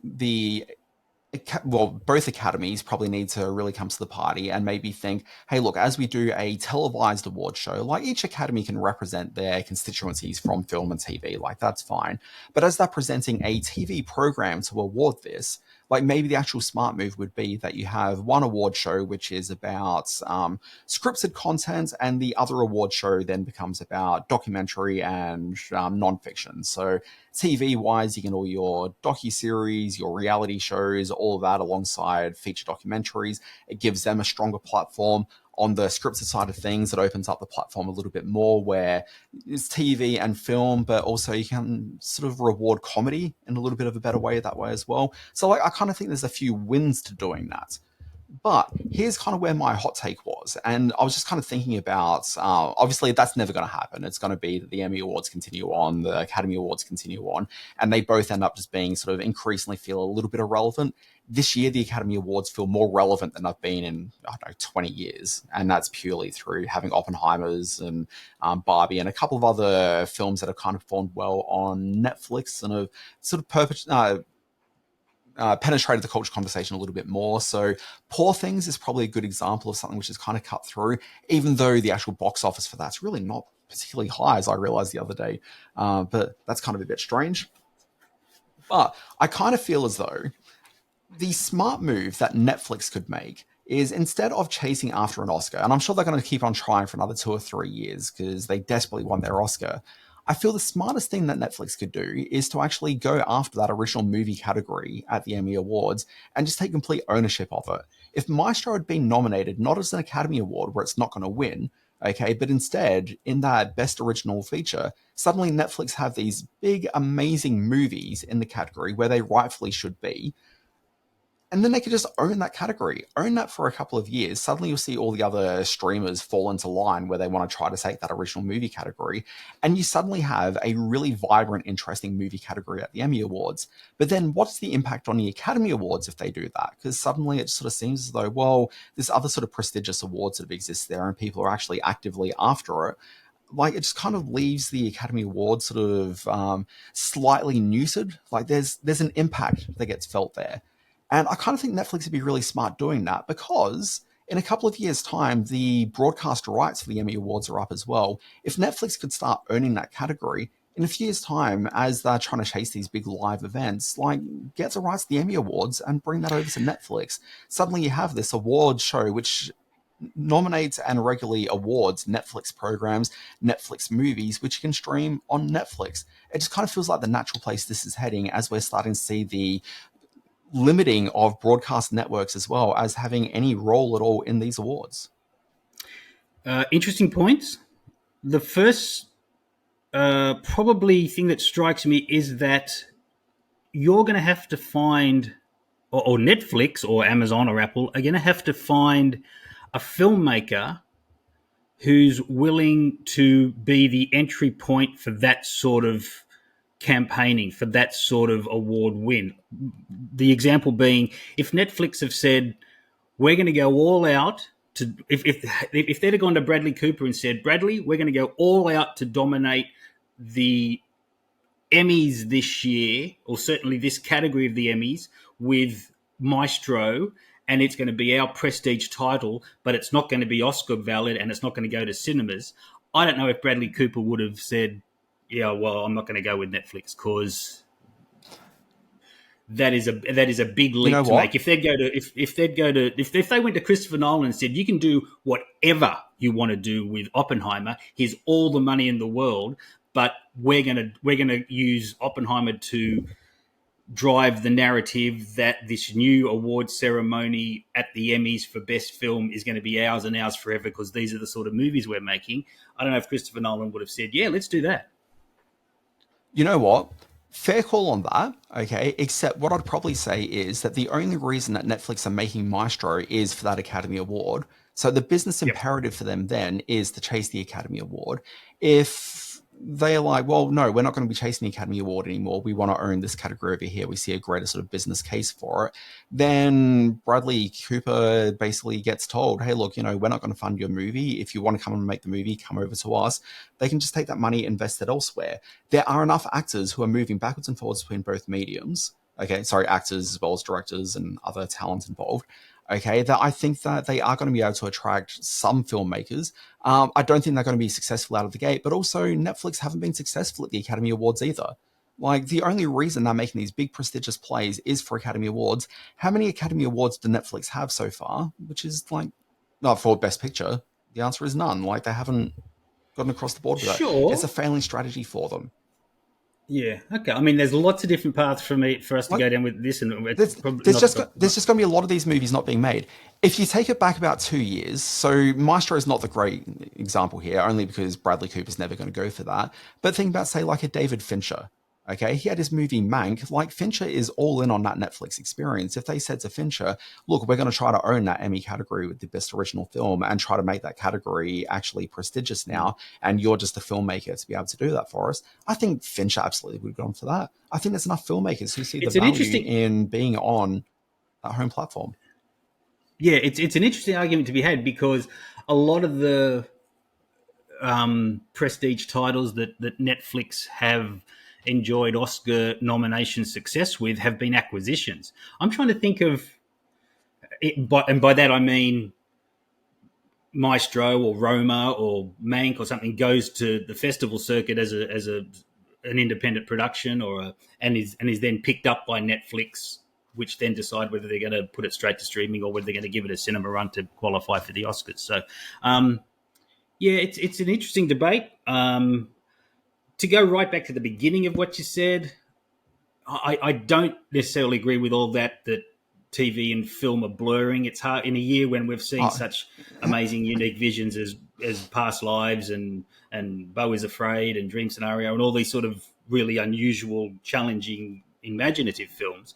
academies probably need to really come to the party and maybe think, hey, look, as we do a televised award show, like, each academy can represent their constituencies from film and TV, like, that's fine. But as they're presenting a TV program to award this, like, maybe the actual smart move would be that you have one award show which is about scripted content, and the other award show then becomes about documentary and nonfiction. So TV-wise, you get all your docuseries, your reality shows, all of that alongside feature documentaries. It gives them a stronger platform. On the scripted side of things, it opens up the platform a little bit more, where it's TV and film, but also you can sort of reward comedy in a little bit of a better way that way as well. So, like, I kind of think there's a few wins to doing that. But here's kind of where my hot take was. And I was just kind of thinking about, obviously that's never going to happen. It's going to be that the Emmy Awards continue on, the Academy Awards continue on, and they both end up just being sort of increasingly feel a little bit irrelevant. This year, the Academy Awards feel more relevant than I've been in, 20 years. And that's purely through having Oppenheimers and Barbie and a couple of other films that have kind of performed well on Netflix and have sort of penetrated the culture conversation a little bit more. So Poor Things is probably a good example of something which is kind of cut through, even though the actual box office for that's really not particularly high, as I realized the other day. But that's kind of a bit strange. But I kind of feel as though the smart move that Netflix could make is, instead of chasing after an Oscar, and I'm sure they're going to keep on trying for another 2 or 3 years because they desperately want their Oscar, I feel the smartest thing that Netflix could do is to actually go after that original movie category at the Emmy Awards and just take complete ownership of it. If Maestro had been nominated not as an Academy Award where it's not going to win, okay, but instead in that Best Original Feature, suddenly Netflix have these big, amazing movies in the category where they rightfully should be. And then they could just own that category, own that for a couple of years. Suddenly you'll see all the other streamers fall into line where they want to try to take that original movie category. And you suddenly have a really vibrant, interesting movie category at the Emmy Awards. But then what's the impact on the Academy Awards if they do that? Because suddenly it sort of seems as though, well, there's other sort of prestigious awards that exist there and people are actually actively after it. Like, it just kind of leaves the Academy Awards sort of slightly neutered. Like, there's an impact that gets felt there. And I kind of think Netflix would be really smart doing that, because in a couple of years' time, the broadcast rights for the Emmy Awards are up as well. If Netflix could start owning that category, in a few years' time, as they're trying to chase these big live events, like, get the rights to the Emmy Awards and bring that over to Netflix. Suddenly you have this award show which nominates and regularly awards Netflix programs, Netflix movies, which you can stream on Netflix. It just kind of feels like the natural place this is heading, as we're starting to see the limiting of broadcast networks as well as having any role at all in these awards. Interesting points. The first probably thing that strikes me is that you're going to have to find, or Netflix or Amazon or Apple are going to have to find a filmmaker who's willing to be the entry point for that sort of campaigning, for that sort of award win. The example being, if Netflix have said, we're going to go all out to if they'd have gone to Bradley Cooper and said, Bradley, we're going to go all out to dominate the Emmys this year, or certainly this category of the Emmys, with Maestro, and it's going to be our prestige title, but it's not going to be Oscar valid and it's not going to go to cinemas. I don't know if Bradley Cooper would have said, yeah, well, I'm not going to go with Netflix because that is a big leap to make. If they went to Christopher Nolan and said, you can do whatever you want to do with Oppenheimer, here's all the money in the world, but we're gonna use Oppenheimer to drive the narrative that this new award ceremony at the Emmys for Best Film is going to be ours and ours forever because these are the sort of movies we're making. I don't know if Christopher Nolan would have said, yeah, let's do that. You know what? Fair call on that, okay, except what I'd probably say is that the only reason that Netflix are making Maestro is for that Academy Award. So the business imperative for them then is to chase the Academy Award. If they're like, well, no, we're not going to be chasing the Academy Award anymore. We want to own this category over here. We see a greater sort of business case for it. Then Bradley Cooper basically gets told, hey, look, we're not going to fund your movie. If you want to come and make the movie, come over to us. They can just take that money, invest it elsewhere. There are enough actors who are moving backwards and forwards between both mediums. Okay, sorry, actors as well as directors and other talent involved. Okay, that I think that they are going to be able to attract some filmmakers. I don't think they're going to be successful out of the gate, but also Netflix haven't been successful at the Academy Awards either. Like, the only reason they're making these big prestigious plays is for Academy Awards. How many Academy Awards do Netflix have so far? Which is like, not for Best Picture. The answer is none. Like, they haven't gotten across the board with that. It's a failing strategy for them. Yeah, okay. I mean, there's lots of different paths for us to go down with this. And there's just going to be a lot of these movies not being made. If you take it back about 2 years, so Maestro is not the great example here, only because Bradley Cooper's never going to go for that. But think about, say, like a David Fincher. Okay, he had his movie Mank. Like, Fincher is all in on that Netflix experience. If they said to Fincher, look, we're going to try to own that Emmy category with the best original film and try to make that category actually prestigious now, and you're just a filmmaker to be able to do that for us, I think Fincher absolutely would have gone for that. I think there's enough filmmakers who see the value in being on that home platform. Yeah, it's an interesting argument to be had because a lot of the prestige titles that Netflix have enjoyed Oscar nomination success with have been acquisitions. I'm trying to think of it, and by that I mean Maestro or Roma or Mank or something goes to the festival circuit as an independent production and is then picked up by Netflix, which then decide whether they're going to put it straight to streaming or whether they're going to give it a cinema run to qualify for the Oscars. So, it's an interesting debate. To go right back to the beginning of what you said, I don't necessarily agree with all that TV and film are blurring. It's hard in a year when we've seen such amazing, unique visions as Past Lives and Beau is Afraid and Dream Scenario and all these sort of really unusual, challenging, imaginative films.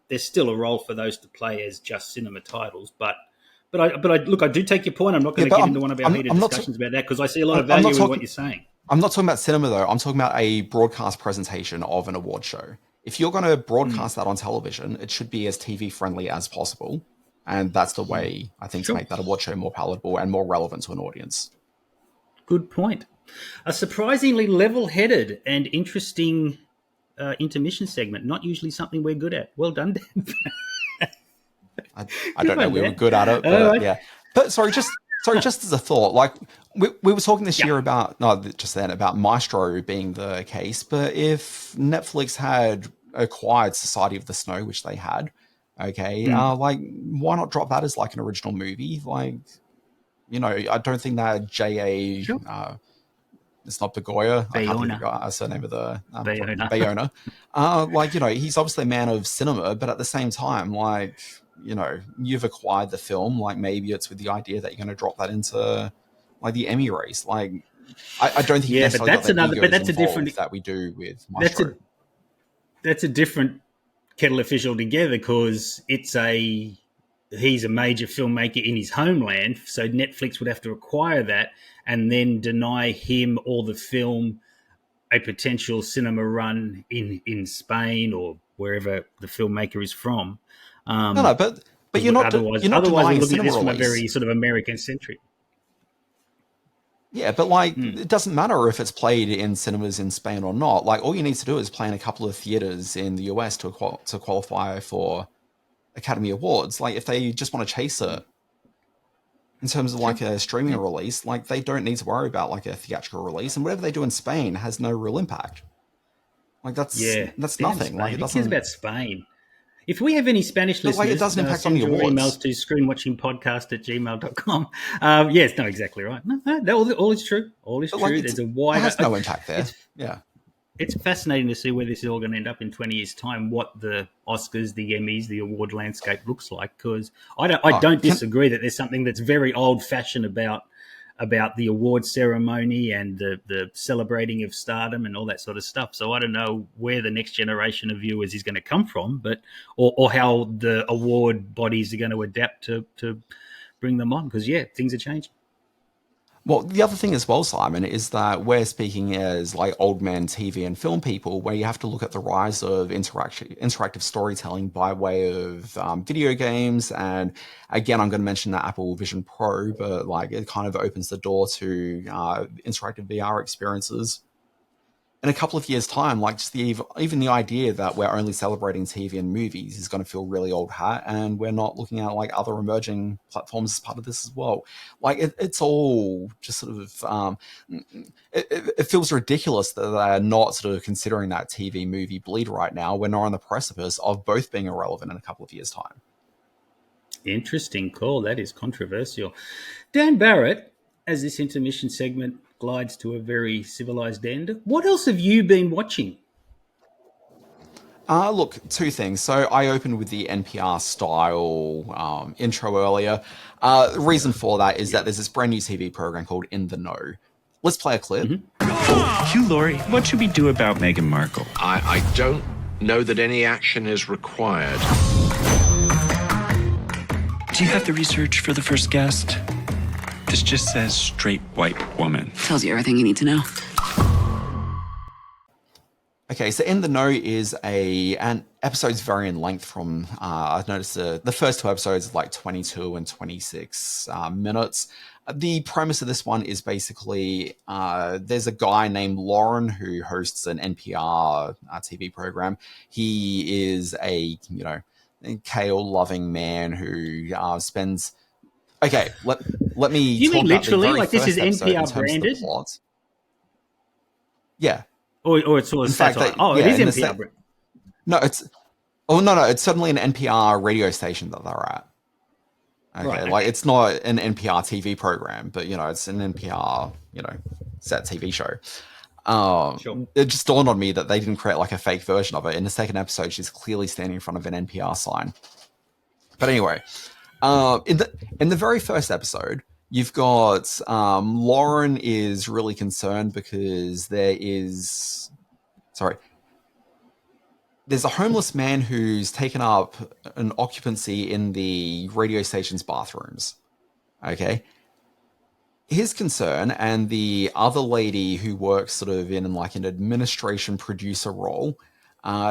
There's still a role for those to play as just cinema titles, but I do take your point. I'm not going to get into one of our heated discussions about that because I see a lot of value in what you're saying. I'm not talking about cinema, though. I'm talking about a broadcast presentation of an award show. If you're going to broadcast that on television, it should be as TV-friendly as possible. And that's the way, I think, to make that award show more palatable and more relevant to an audience. Good point. A surprisingly level-headed and interesting intermission segment. Not usually something we're good at. Well done, Dan. I don't know we were good at it, but yeah. But sorry, just as a thought, like we were talking this year about Maestro being the case, but if Netflix had acquired Society of the Snow, which they had, like why not drop that as like an original movie? Like, I don't think that J.A. It's not Begoya. I can't think of the surname of the Bayona. He's obviously a man of cinema, but at the same time, like, you've acquired the film. Like, maybe it's with the idea that you're going to drop that into like the Emmy race. Like, I don't think. Yeah, but that's another. But that's a different that we do with Maestro. That's a different kettle of fish altogether because he's a major filmmaker in his homeland, so Netflix would have to acquire that and then deny him or the film a potential cinema run in Spain or wherever the filmmaker is from. But But you're not otherwise denying we're looking at this from a release. very sort of American-centric. Yeah, but like, it doesn't matter if it's played in cinemas in Spain or not. Like, all you need to do is play in a couple of theaters in the US to qualify for Academy Awards. Like, if they just want to chase it in terms of like a streaming release, like they don't need to worry about like a theatrical release, and whatever they do in Spain has no real impact. Like that's nothing. Like, it doesn't. Who cares about Spain? If we have any Spanish listeners, like, it doesn't impact on the send your awards. emails to screenwatchingpodcast@gmail.com. Yes, no, exactly right. No, all is true. All is true. There's a wide. It has no impact there. It's fascinating to see where this is all going to end up in 20 years' time, what the Oscars, the Emmys, the award landscape looks like, because I don't disagree that there's something that's very old-fashioned about the award ceremony and the celebrating of stardom and all that sort of stuff. So I don't know where the next generation of viewers is going to come from, but or how the award bodies are going to adapt to bring them on, because, things are changing. Well, the other thing as well, Simon, is that we're speaking as like old man TV and film people, where you have to look at the rise of interactive storytelling by way of video games. And again, I'm going to mention the Apple Vision Pro, but like it kind of opens the door to interactive VR experiences. In a couple of years' time, like just even the idea that we're only celebrating TV and movies is going to feel really old hat, and we're not looking at like other emerging platforms as part of this as well. Like it's all just sort of it feels ridiculous that they're not sort of considering that TV movie bleed right now. We're not on the precipice of both being irrelevant in a couple of years' time. Interesting call. That is controversial. Dan Barrett, as this intermission segment glides to a very civilized end, what else have you been watching? Look, two things. So I opened with the NPR style intro earlier. The reason for that is that there's this brand new TV program called In the Know. Let's play a clip. Hugh Laurie, what should we do about Meghan Markle? I don't know that any action is required. Do you have the research for the first guest? This just says straight white woman. Tells you everything you need to know. Okay, so In the Know is an episodes vary in length from, I've noticed the first two episodes are like 22 and 26 minutes. The premise of this one is basically there's a guy named Lauren who hosts an NPR TV program. He is a kale-loving man who spends... Okay, let me. You mean literally? Like this is NPR branded? Yeah. Or it's sort of satellite. It is NPR branded. No, it's certainly an NPR radio station that they're at. Okay, like it's not an NPR TV program, but it's an NPR set TV show. Sure. It just dawned on me that they didn't create like a fake version of it. In the second episode, she's clearly standing in front of an NPR sign. But anyway. In the very first episode, you've got Lauren is really concerned because there's a homeless man who's taken up an occupancy in the radio station's bathrooms. Okay. His concern, and the other lady who works sort of in like an administration producer role,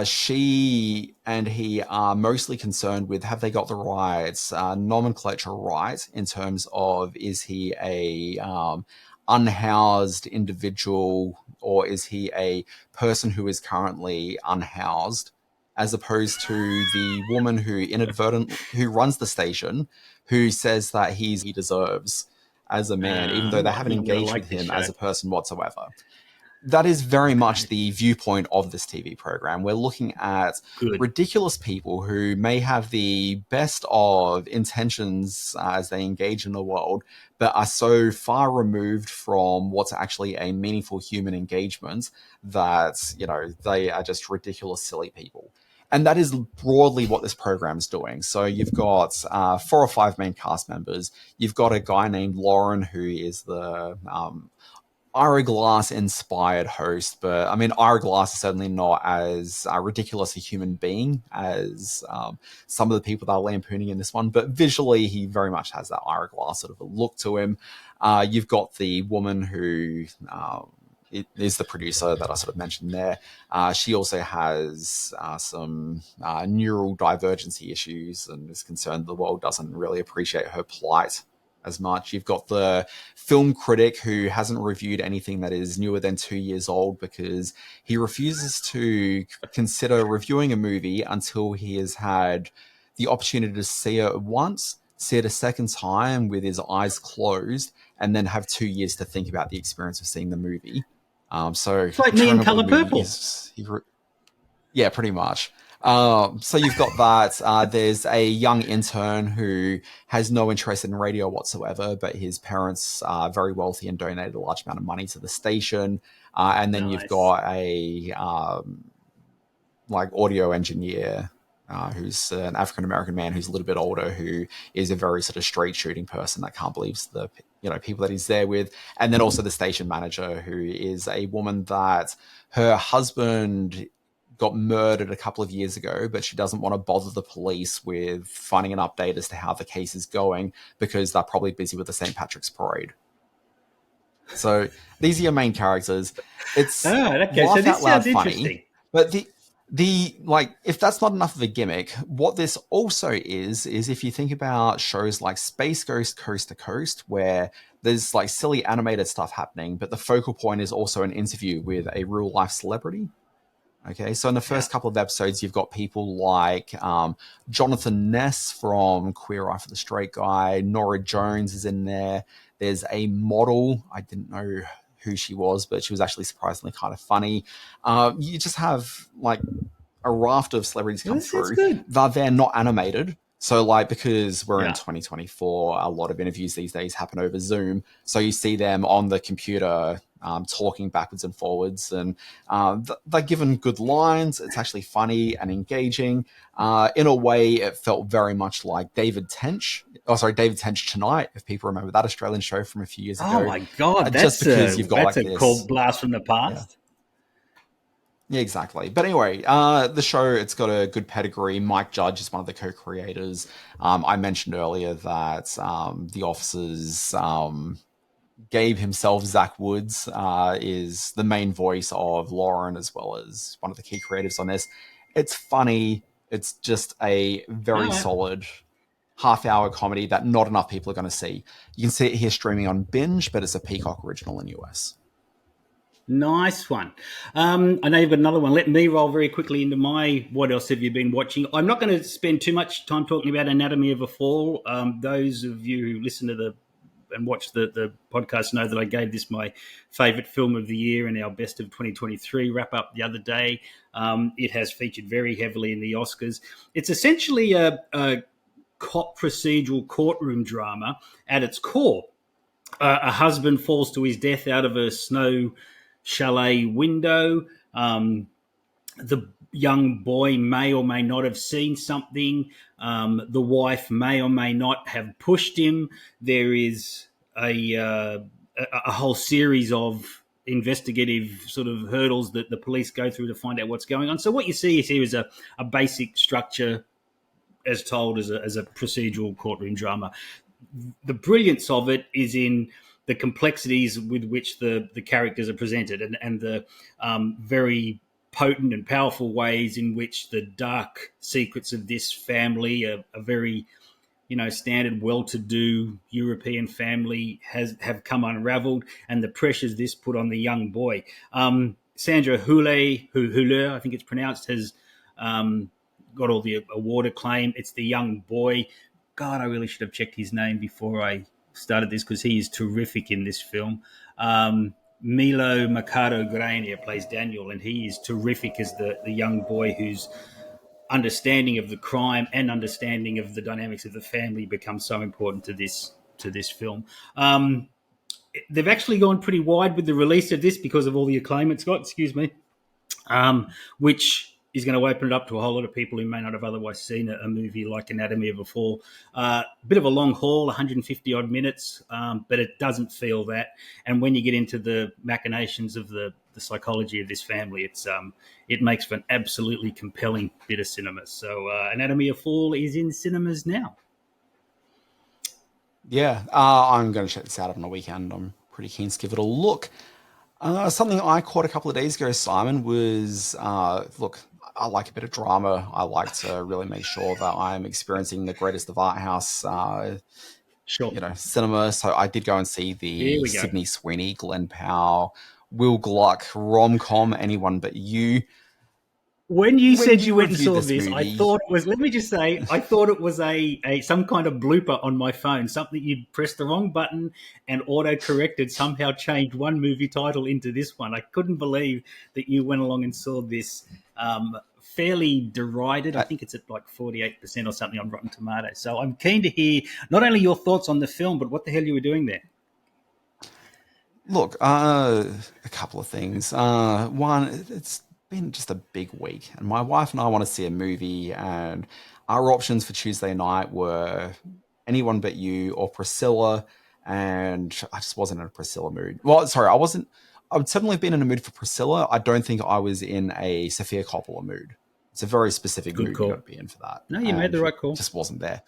she and he are mostly concerned with, have they got the right nomenclature right in terms of, is he a unhoused individual, or is he a person who is currently unhoused, as opposed to the woman who runs the station, who says that he deserves as a man, even though they haven't engaged with him as a person whatsoever. That is very much the viewpoint of this TV program. We're looking at ridiculous people who may have the best of intentions as they engage in the world, but are so far removed from what's actually a meaningful human engagement that, they are just ridiculous, silly people. And that is broadly what this program is doing. So you've got 4 or 5 main cast members. You've got a guy named Lauren, who is the... Ira Glass-inspired host, but I mean, Ira Glass is certainly not as ridiculous a human being as some of the people that are lampooning in this one, but visually, he very much has that Ira Glass sort of a look to him. You've got the woman who is the producer that I sort of mentioned there. She also has some neural divergency issues and is concerned the world doesn't really appreciate her plight as much. You've got the film critic who hasn't reviewed anything that is newer than 2 years old because he refuses to consider reviewing a movie until he has had the opportunity to see it once, see it a second time with his eyes closed, and then have 2 years to think about the experience of seeing the movie. So it's like me in Colour Purple. Yeah, pretty much. So you've got that. There's a young intern who has no interest in radio whatsoever, but his parents are very wealthy and donated a large amount of money to the station. And then you've got a audio engineer who's an African-American man who's a little bit older, who is a very sort of straight shooting person that can't believe the people that he's there with. And then also the station manager, who is a woman that her husband got murdered a couple of years ago, but she doesn't want to bother the police with finding an update as to how the case is going because they're probably busy with the St. Patrick's Parade. So these are your main characters. It's okay. So this sounds interesting. But the if that's not enough of a gimmick, what this also is if you think about shows like Space Ghost Coast to Coast, where there's like silly animated stuff happening, but the focal point is also an interview with a real life celebrity. Okay, so in the first couple of episodes, you've got people like Jonathan Ness from Queer Eye for the Straight Guy. Nora Jones is in there. There's a model. I didn't know who she was, but she was actually surprisingly kind of funny. You just have like a raft of celebrities come through. They're not animated. So because we're in 2024, a lot of interviews these days happen over Zoom. So you see them on the computer talking backwards and forwards, and they're given good lines. It's actually funny and engaging. In a way, it felt very much like David Tench Tonight, if people remember that Australian show from a few years ago. Oh my God, that's a cold blast from the past. Yeah, exactly. But anyway, the show, it's got a good pedigree. Mike Judge is one of the co-creators. I mentioned earlier that The Office's Gabe himself, Zach Woods, is the main voice of Lauren, as well as one of the key creatives on this. It's funny. It's just a very solid half-hour comedy that not enough people are going to see. You can see it here streaming on Binge, but it's a Peacock original in US. Nice one. I know you've got another one. Let me roll very quickly into my what else have you been watching. I'm not going to spend too much time talking about Anatomy of a Fall. Those of you who listen to and watch the podcast know that I gave this my favourite film of the year and our best of 2023 wrap up the other day. It has featured very heavily in the Oscars. It's essentially a cop procedural courtroom drama at its core. A husband falls to his death out of a snow chalet window. The young boy may or may not have seen something. The wife may or may not have pushed him. There is a whole series of investigative sort of hurdles that the police go through to find out what's going on. So what you see here is a basic structure as told as a procedural courtroom drama. The brilliance of it is in the complexities with which the characters are presented and the very potent and powerful ways in which the dark secrets of this family, a very standard well-to-do European family, have come unraveled, and the pressures this put on the young boy. Sandra Hüller, I think it's pronounced, has got all the award acclaim. It's the young boy. God, I really should have checked his name before I started this because he is terrific in this film. Milo Mercado Grania plays Daniel, and he is terrific as the young boy whose understanding of the crime and understanding of the dynamics of the family becomes so important to this film. They've actually gone pretty wide with the release of this because of all the acclaim it's got, which is going to open it up to a whole lot of people who may not have otherwise seen a movie like Anatomy of a Fall. Bit of a long haul, 150 odd minutes, but it doesn't feel that. And when you get into the machinations of the psychology of this family, it makes for an absolutely compelling bit of cinema. So Anatomy of a Fall is in cinemas now. Yeah, I'm going to check this out on the weekend. I'm pretty keen to give it a look. Something I caught a couple of days ago, Simon, was look, I like a bit of drama. I like to really make sure that I'm experiencing the greatest of art house, cinema. So I did go and see the Sydney Sweeney, Glenn Powell, Will Gluck rom-com, Anyone But You. When you said you went and saw this, I thought it was, let me just say, I thought it was a some kind of blooper on my phone, something you'd pressed the wrong button and auto-corrected somehow changed one movie title into this one. I couldn't believe that you went along and saw this fairly derided. I think it's at like 48% or something on Rotten Tomatoes. So I'm keen to hear not only your thoughts on the film, but what the hell you were doing there. Look, a couple of things. One, it's been just a big week, and my wife and I want to see a movie, and our options for Tuesday night were Anyone But You or Priscilla, and I just wasn't in a Priscilla mood. Well, sorry, I would certainly have been in a mood for Priscilla. I don't think I was in a Sofia Coppola mood. It's a very specific mood you got to be in for that. No, you made the right call. Just wasn't there.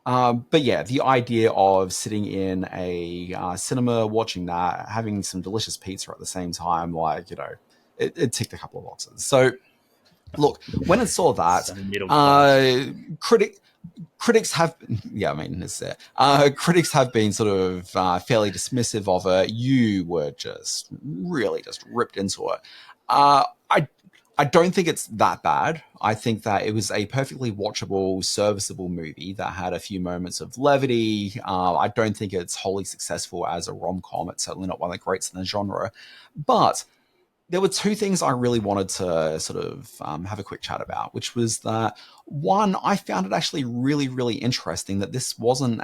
But yeah, the idea of sitting in a cinema, watching that, having some delicious pizza at the same time, like, you know, it ticked a couple of boxes. So, look, when I saw that, critics have, critics have been sort of fairly dismissive of it. You were just really just ripped into it. I don't think it's that bad. I think that it was a perfectly watchable, serviceable movie that had a few moments of levity. I don't think it's wholly successful as a rom-com. It's certainly not one of the greats in the genre. But there were two things I really wanted to sort of have a quick chat about, which was that, one, I found it actually really, really interesting that this wasn't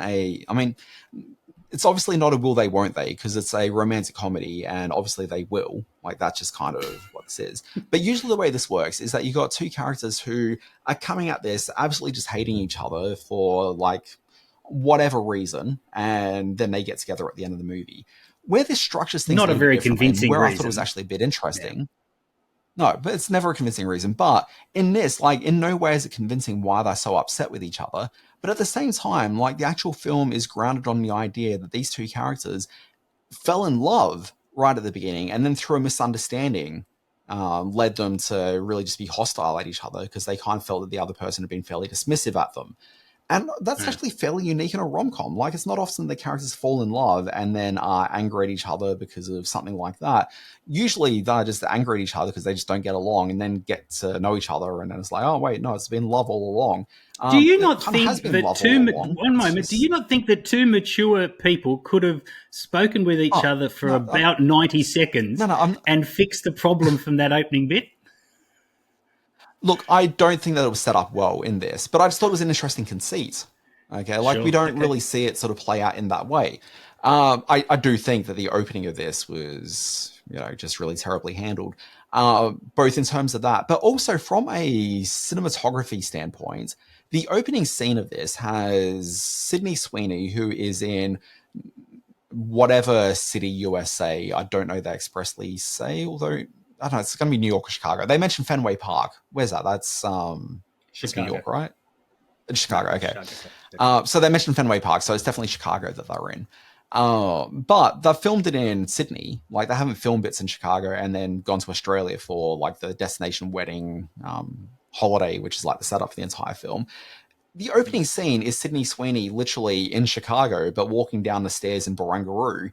it's obviously not a will they, won't they, because it's a romantic comedy, and obviously they will. Like, that's just kind of what this is. But usually the way this works is that you got two characters who are coming at this absolutely just hating each other for, like, whatever reason, and then they get together at the end of the movie. Where this structures things not a very convincing where reason. I thought it was actually a bit interesting. Yeah. No, but it's never a convincing reason. But in this, like, in no way is it convincing why they're so upset with each other. But at the same time, like, the actual film is grounded on the idea that these two characters fell in love right at the beginning, and then through a misunderstanding led them to really just be hostile at each other because they kind of felt that the other person had been fairly dismissive at them. And that's actually fairly unique in a rom-com. Like, it's not often the characters fall in love and then are angry at each other because of something like that. Usually they're just angry at each other because they just don't get along and then get to know each other. And then it's like, oh, wait, no, it's been love all along. Do you not think that do you not think that two mature people could have spoken with each other for about 90 seconds and fixed the problem from that opening bit? Look, I don't think that it was set up well in this, but I just thought it was an interesting conceit. Okay, like, we don't really see it sort of play out in that way. I do think that the opening of this was, you know, just really terribly handled, both in terms of that, but also from a cinematography standpoint. The opening scene of this has Sydney Sweeney, who is in whatever city, USA. I don't know they expressly say, although I don't know, it's going to be New York or Chicago. They mentioned Fenway Park. Where's that? That's New York, right? Chicago, okay. Chicago. So they mentioned Fenway Park, so it's definitely Chicago that they're in. But they filmed it in Sydney. Like, they haven't filmed bits in Chicago and then gone to Australia for, like, the destination wedding holiday, which is like the setup for the entire film. The opening scene is Sydney Sweeney literally in Chicago, but walking down the stairs in Barangaroo.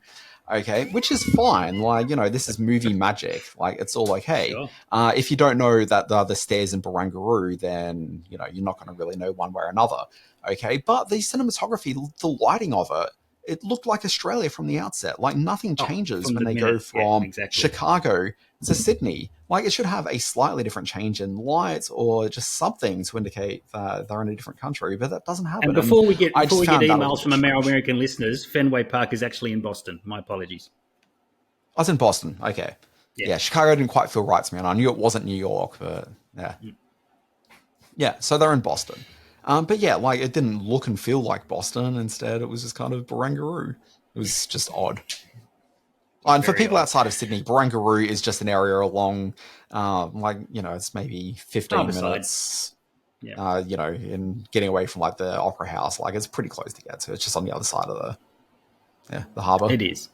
Okay, which is fine. Like, you know, this is movie magic. Like, it's all okay. Sure. If you don't know that the stairs in Barangaroo, then, you know, you're not going to really know one way or another. Okay, but the cinematography, the lighting of it looked like Australia from the outset. Like, nothing changes when they go from Chicago to Sydney. Like, it should have a slightly different change in light or just something to indicate that they're in a different country, but that doesn't happen. And before we get emails from American listeners, Fenway Park is actually in Boston. My apologies. I was in Boston. Okay. Yeah, Chicago didn't quite feel right to me, and I knew it wasn't New York, but yeah. Yeah, so they're in Boston. But yeah, like, it didn't look and feel like Boston. Instead, it was just kind of Barangaroo. It was just odd. And for people outside of Sydney, Barangaroo is just an area along, like, you know, it's maybe 15 minutes, you know, in getting away from, like, the Opera House. Like, it's pretty close to get to. It's just on the other side of the harbour. It is.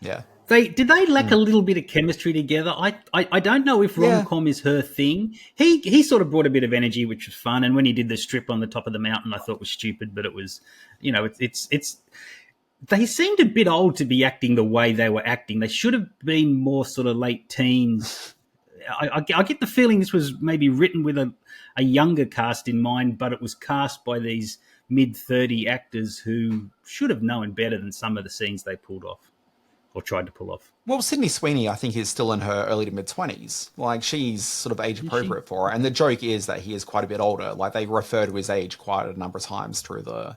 Yeah. Did they lack a little bit of chemistry together? I don't know if rom-com is her thing. He sort of brought a bit of energy, which was fun. And when he did the strip on the top of the mountain, I thought was stupid, but it was, it's. They seemed a bit old to be acting the way they were acting. They should have been more sort of late teens. I get the feeling this was maybe written with a younger cast in mind, but it was cast by these mid-30 actors who should have known better than some of the scenes they pulled off or tried to pull off. Well, Sydney Sweeney, I think, is still in her early to mid-20s. Like, she's sort of age-appropriate for her. And the joke is that he is quite a bit older. Like, they refer to his age quite a number of times through the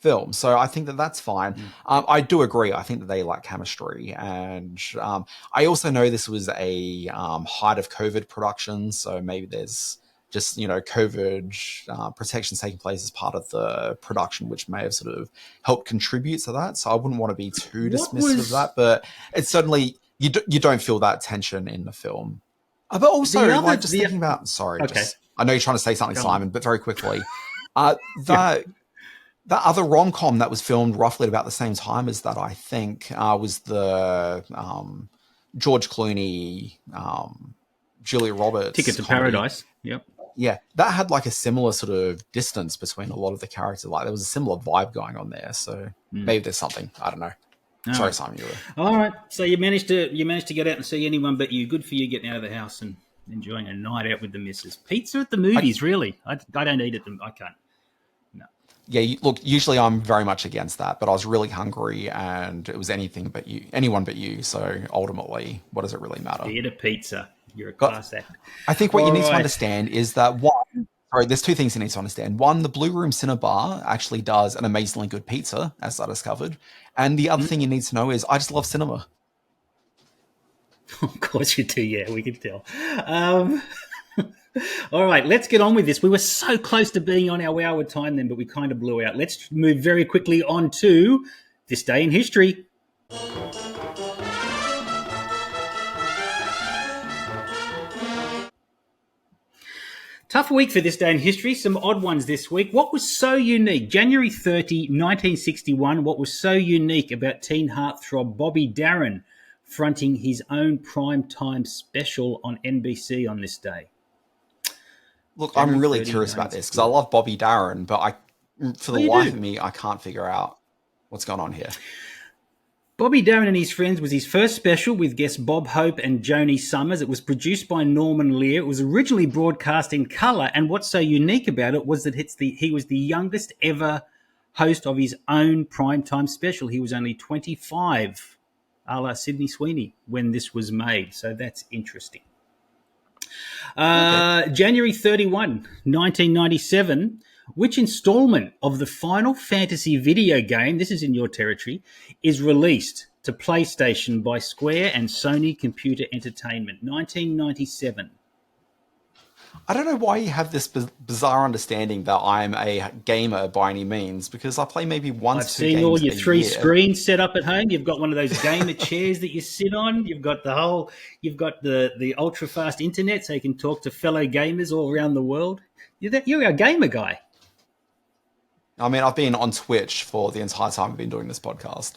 film. So I think that that's fine. I do agree. I think that they lack chemistry. And I also know this was a height of COVID production. So maybe there's just, COVID protections taking place as part of the production, which may have sort of helped contribute to that. So I wouldn't want to be too dismissive of that, but it's certainly, you don't feel that tension in the film. But also, thinking about, sorry, I know you're trying to say something, Simon, but very quickly, that other rom-com that was filmed roughly at about the same time as that, I think, was the George Clooney, Julia Roberts Ticket to comedy. Paradise. Yep. Yeah, that had like a similar sort of distance between a lot of the characters. Like there was a similar vibe going on there. So maybe there's something. I don't know. Sorry, Simon, you were. All right. So you managed to get out and see anyone but you. Good for you getting out of the house and enjoying a night out with the missus. Pizza at the movies, really? I don't eat it. I can't. No. Yeah, look, usually I'm very much against that, but I was really hungry and it was anyone but you. So ultimately, what does it really matter? Eat a pizza. You're a class act. I think what you need to understand is that there's two things you need to understand. One, the Blue Room Cinnabar actually does an amazingly good pizza, as I discovered. And the other thing you need to know is I just love cinema. Of course you do, yeah, we can tell. All right, let's get on with this. We were so close to being on our hour time then, but we kind of blew out. Let's move very quickly on to This Day in History. Tough week for This Day in History. Some odd ones this week. What was so unique? January 30, 1961, what was so unique about teen heartthrob Bobby Darin fronting his own primetime special on NBC on this day? Look, I'm really curious about this because I love Bobby Darin, but for the life of me, I can't figure out what's going on here. Bobby Darin and His Friends was his first special with guests Bob Hope and Joni Summers. It was produced by Norman Lear. It was originally broadcast in colour, and what's so unique about it was that he was the youngest ever host of his own primetime special. He was only 25, a la Sydney Sweeney, when this was made. So that's interesting. January 31, 1997... which installment of the Final Fantasy video game, this is in your territory, is released to PlayStation by Square and Sony Computer Entertainment? 1997. I don't know why you have this bizarre understanding that I'm a gamer by any means, because I play maybe one to two games a year. I've seen all your three screens set up at home. You've got one of those gamer chairs that you sit on. You've got the ultra fast internet so you can talk to fellow gamers all around the world. You're a gamer guy. I mean, I've been on Twitch for the entire time I've been doing this podcast.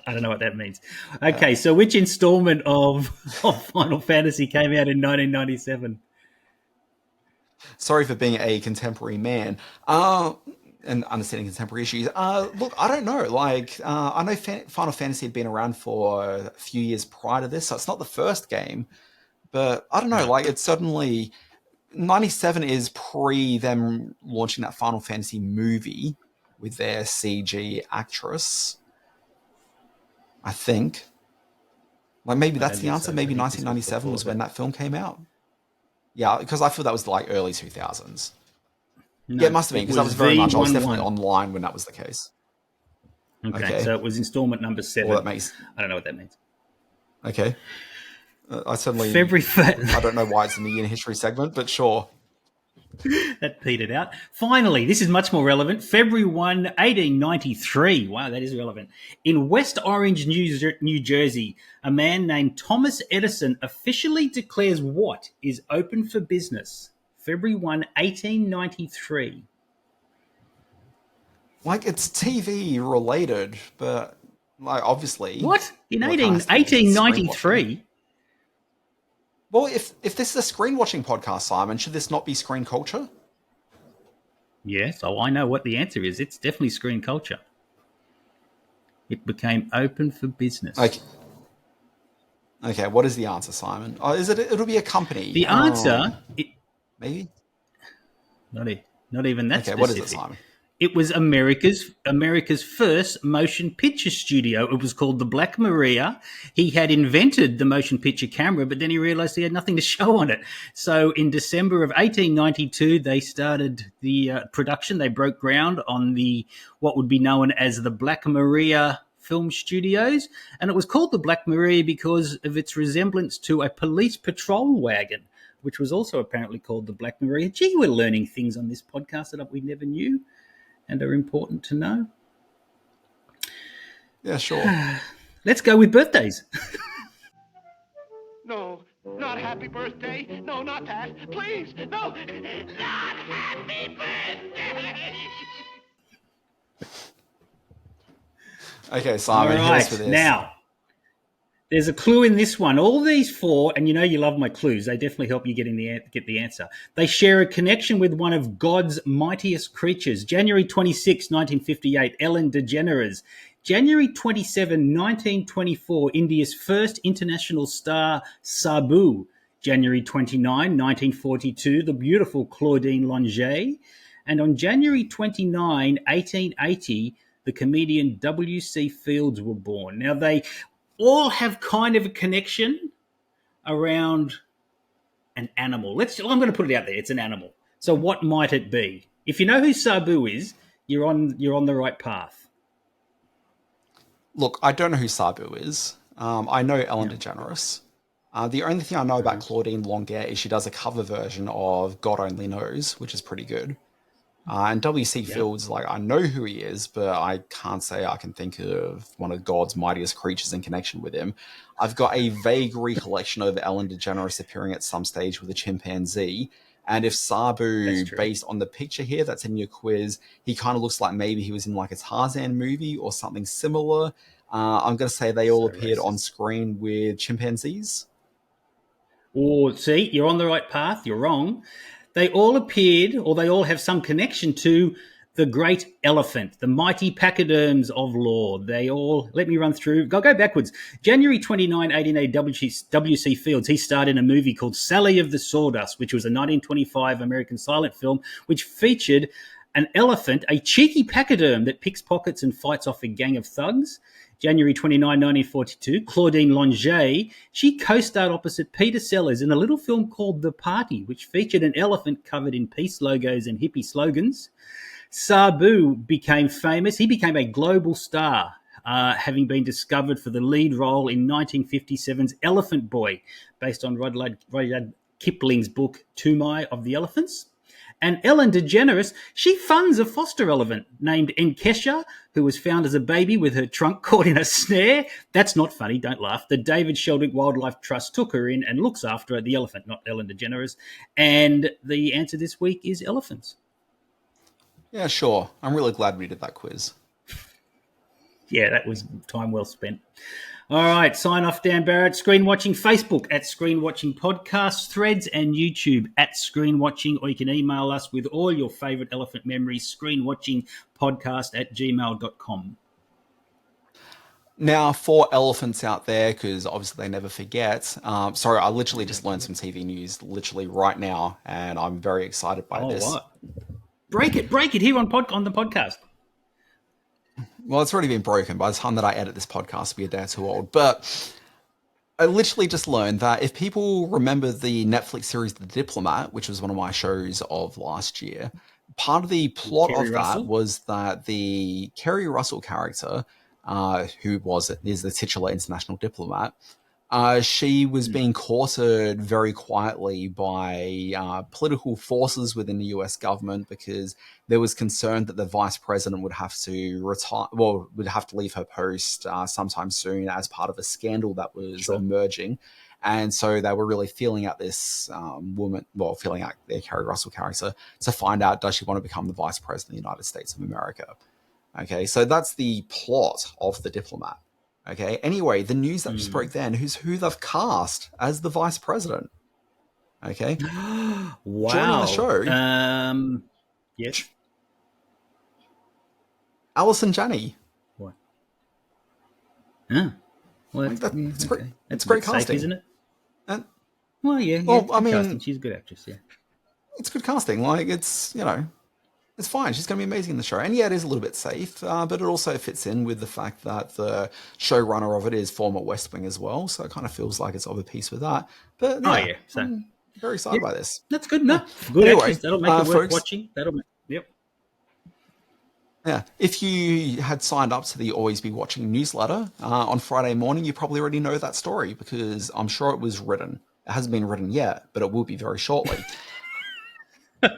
I don't know what that means. Okay, so which installment of Final Fantasy came out in 1997? Sorry for being a contemporary man and understanding contemporary issues. Look, I don't know. I know Final Fantasy had been around for a few years prior to this, so it's not the first game. But I don't know. It's certainly... 97 is pre them launching that Final Fantasy movie with their CG actress. I think. Maybe that's the answer. Maybe 1997 was when that film came out. Yeah, because I feel that was early 2000s. No, yeah, it must have been because I was definitely online when that was the case. Okay. So it was installment number 7. Well, I don't know what that means. Okay. I certainly... I don't know why it's in the year history segment, but sure. That petered out. Finally, this is much more relevant. February 1, 1893. Wow, that is relevant. In West Orange, New Jersey, a man named Thomas Edison officially declares what is open for business. February 1, 1893. It's TV related, but Like, obviously. What? In 1893? Well, if this is a screen watching podcast, Simon, should this not be screen culture? Yes, I know what the answer is. It's definitely screen culture. It became open for business. Okay, what is the answer, Simon? Oh, it'll be a company. The answer... maybe? Not even that specific. What is it, Simon? It was America's first motion picture studio. It was called the Black Maria. He had invented the motion picture camera, but then he realized he had nothing to show on it. So in December of 1892, they started the production. They broke ground on what would be known as the Black Maria Film Studios. And it was called the Black Maria because of its resemblance to a police patrol wagon, which was also apparently called the Black Maria. Gee, we're learning things on this podcast that we never knew and are important to know. Yeah, sure. Let's go with birthdays. No, not happy birthday. No, not that. Please, no, not happy birthday. Okay, Simon, hit us with this. Now, there's a clue in this one. All these four, and you know you love my clues, they definitely help you get the answer. They share a connection with one of God's mightiest creatures. January 26, 1958, Ellen DeGeneres. January 27, 1924, India's first international star, SABU. January 29, 1942, the beautiful Claudine Longet. And on January 29, 1880, the comedian W.C. Fields were born. Now, they all have kind of a connection around an animal. I'm going to put it out there. It's an animal. So what might it be? If you know who Sabu is, you're on the right path. Look, I don't know who Sabu is. I know Ellen DeGeneres. The only thing I know about Claudine Longet is she does a cover version of God Only Knows, which is pretty good. And W.C. Fields, I know who he is, but I can't say I can think of one of God's mightiest creatures in connection with him. I've got a vague recollection of Ellen DeGeneres appearing at some stage with a chimpanzee. And if Sabu, based on the picture here that's in your quiz, he kind of looks like maybe he was in a Tarzan movie or something similar. I'm going to say they all appeared on screen with chimpanzees. Oh, see, you're on the right path. You're wrong. They all appeared, or they all have some connection to the great elephant, the mighty pachyderms of lore. They all, let me run through, I'll go backwards. January 29, 1880, W.C. Fields, he starred in a movie called Sally of the Sawdust, which was a 1925 American silent film, which featured an elephant, a cheeky pachyderm that picks pockets and fights off a gang of thugs. January 29, 1942, Claudine Longet, she co-starred opposite Peter Sellers in a little film called The Party, which featured an elephant covered in peace logos and hippie slogans. Sabu became famous. He became a global star, having been discovered for the lead role in 1957's Elephant Boy, based on Rudyard Kipling's book Tumai of the Elephants. And Ellen DeGeneres, she funds a foster elephant named Enkesha, who was found as a baby with her trunk caught in a snare. That's not funny, don't laugh. The David Sheldrick Wildlife Trust took her in and looks after her, the elephant, not Ellen DeGeneres. And the answer this week is elephants. Yeah, sure. I'm really glad we did that quiz. Yeah, that was time well spent. All right, sign off, Dan Barrett. Screen Watching Facebook at Screen Watching Podcast, Threads and YouTube at Screen Watching, or you can email us with all your favourite elephant memories, screenwatchingpodcast@gmail.com. Now, for elephants out there, because obviously they never forget, sorry, I literally just learned some TV news literally right now, and I'm very excited by this. What? Break it here on the podcast. Well, it's already been broken. By the time that I edit this podcast, it'll be a day or two old. But I literally just learned that if people remember the Netflix series The Diplomat, which was one of my shows of last year, part of the plot of that was that the Kerry Russell character, who is the titular international diplomat, she was being courted very quietly by political forces within the US government because there was concern that the vice president would have to would have to leave her post sometime soon as part of a scandal that was emerging. And so they were really feeling out this feeling out their Kerry Russell character to find out, does she want to become the vice president of the United States of America? Okay, so that's the plot of The Diplomat. Okay. Anyway, the news that just broke then, who they've cast as the vice president. Okay. Wow. Joining the show. Yes. Alison Janney. What? Yeah. Well, it's great. That's great safe, casting, isn't it? And, well, yeah. Well, I mean, casting. She's a good actress. Yeah. It's good casting. Like, it's, it's fine. She's going to be amazing in the show. And yeah, it is a little bit safe, but it also fits in with the fact that the showrunner of it is former West Wing as well. So it kind of feels like it's of a piece with that. But yeah, So I'm very excited by this. That's good enough. Good anyway, actress. That'll make it worth folks, watching. Yep. Yeah. If you had signed up to the Always Be Watching newsletter on Friday morning, you probably already know that story because I'm sure it was written. It hasn't been written yet, but it will be very shortly.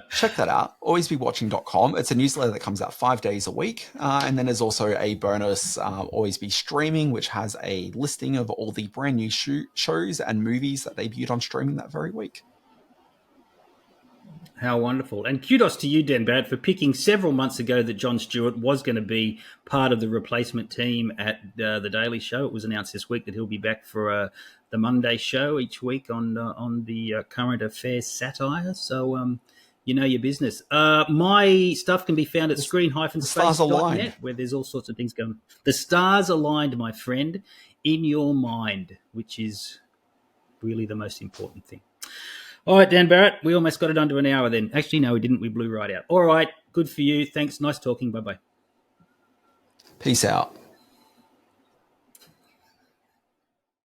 Check that out, alwaysbewatching.com. It's a newsletter that comes out 5 days a week. And then there's also a bonus Always Be Streaming, which has a listing of all the brand new shows and movies that debuted on streaming that very week. How wonderful. And kudos to you, Dan Barrett, for picking several months ago that Jon Stewart was going to be part of the replacement team at The Daily Show. It was announced this week that he'll be back for the Monday show each week on the current affairs satire. So, you know your business. My stuff can be found at screen-space.net, where there's all sorts of things going. The stars aligned, my friend, in your mind, which is really the most important thing. All right, Dan Barrett, we almost got it under an hour then. Actually, no, we didn't. We blew right out. All right, good for you. Thanks. Nice talking. Bye-bye. Peace out.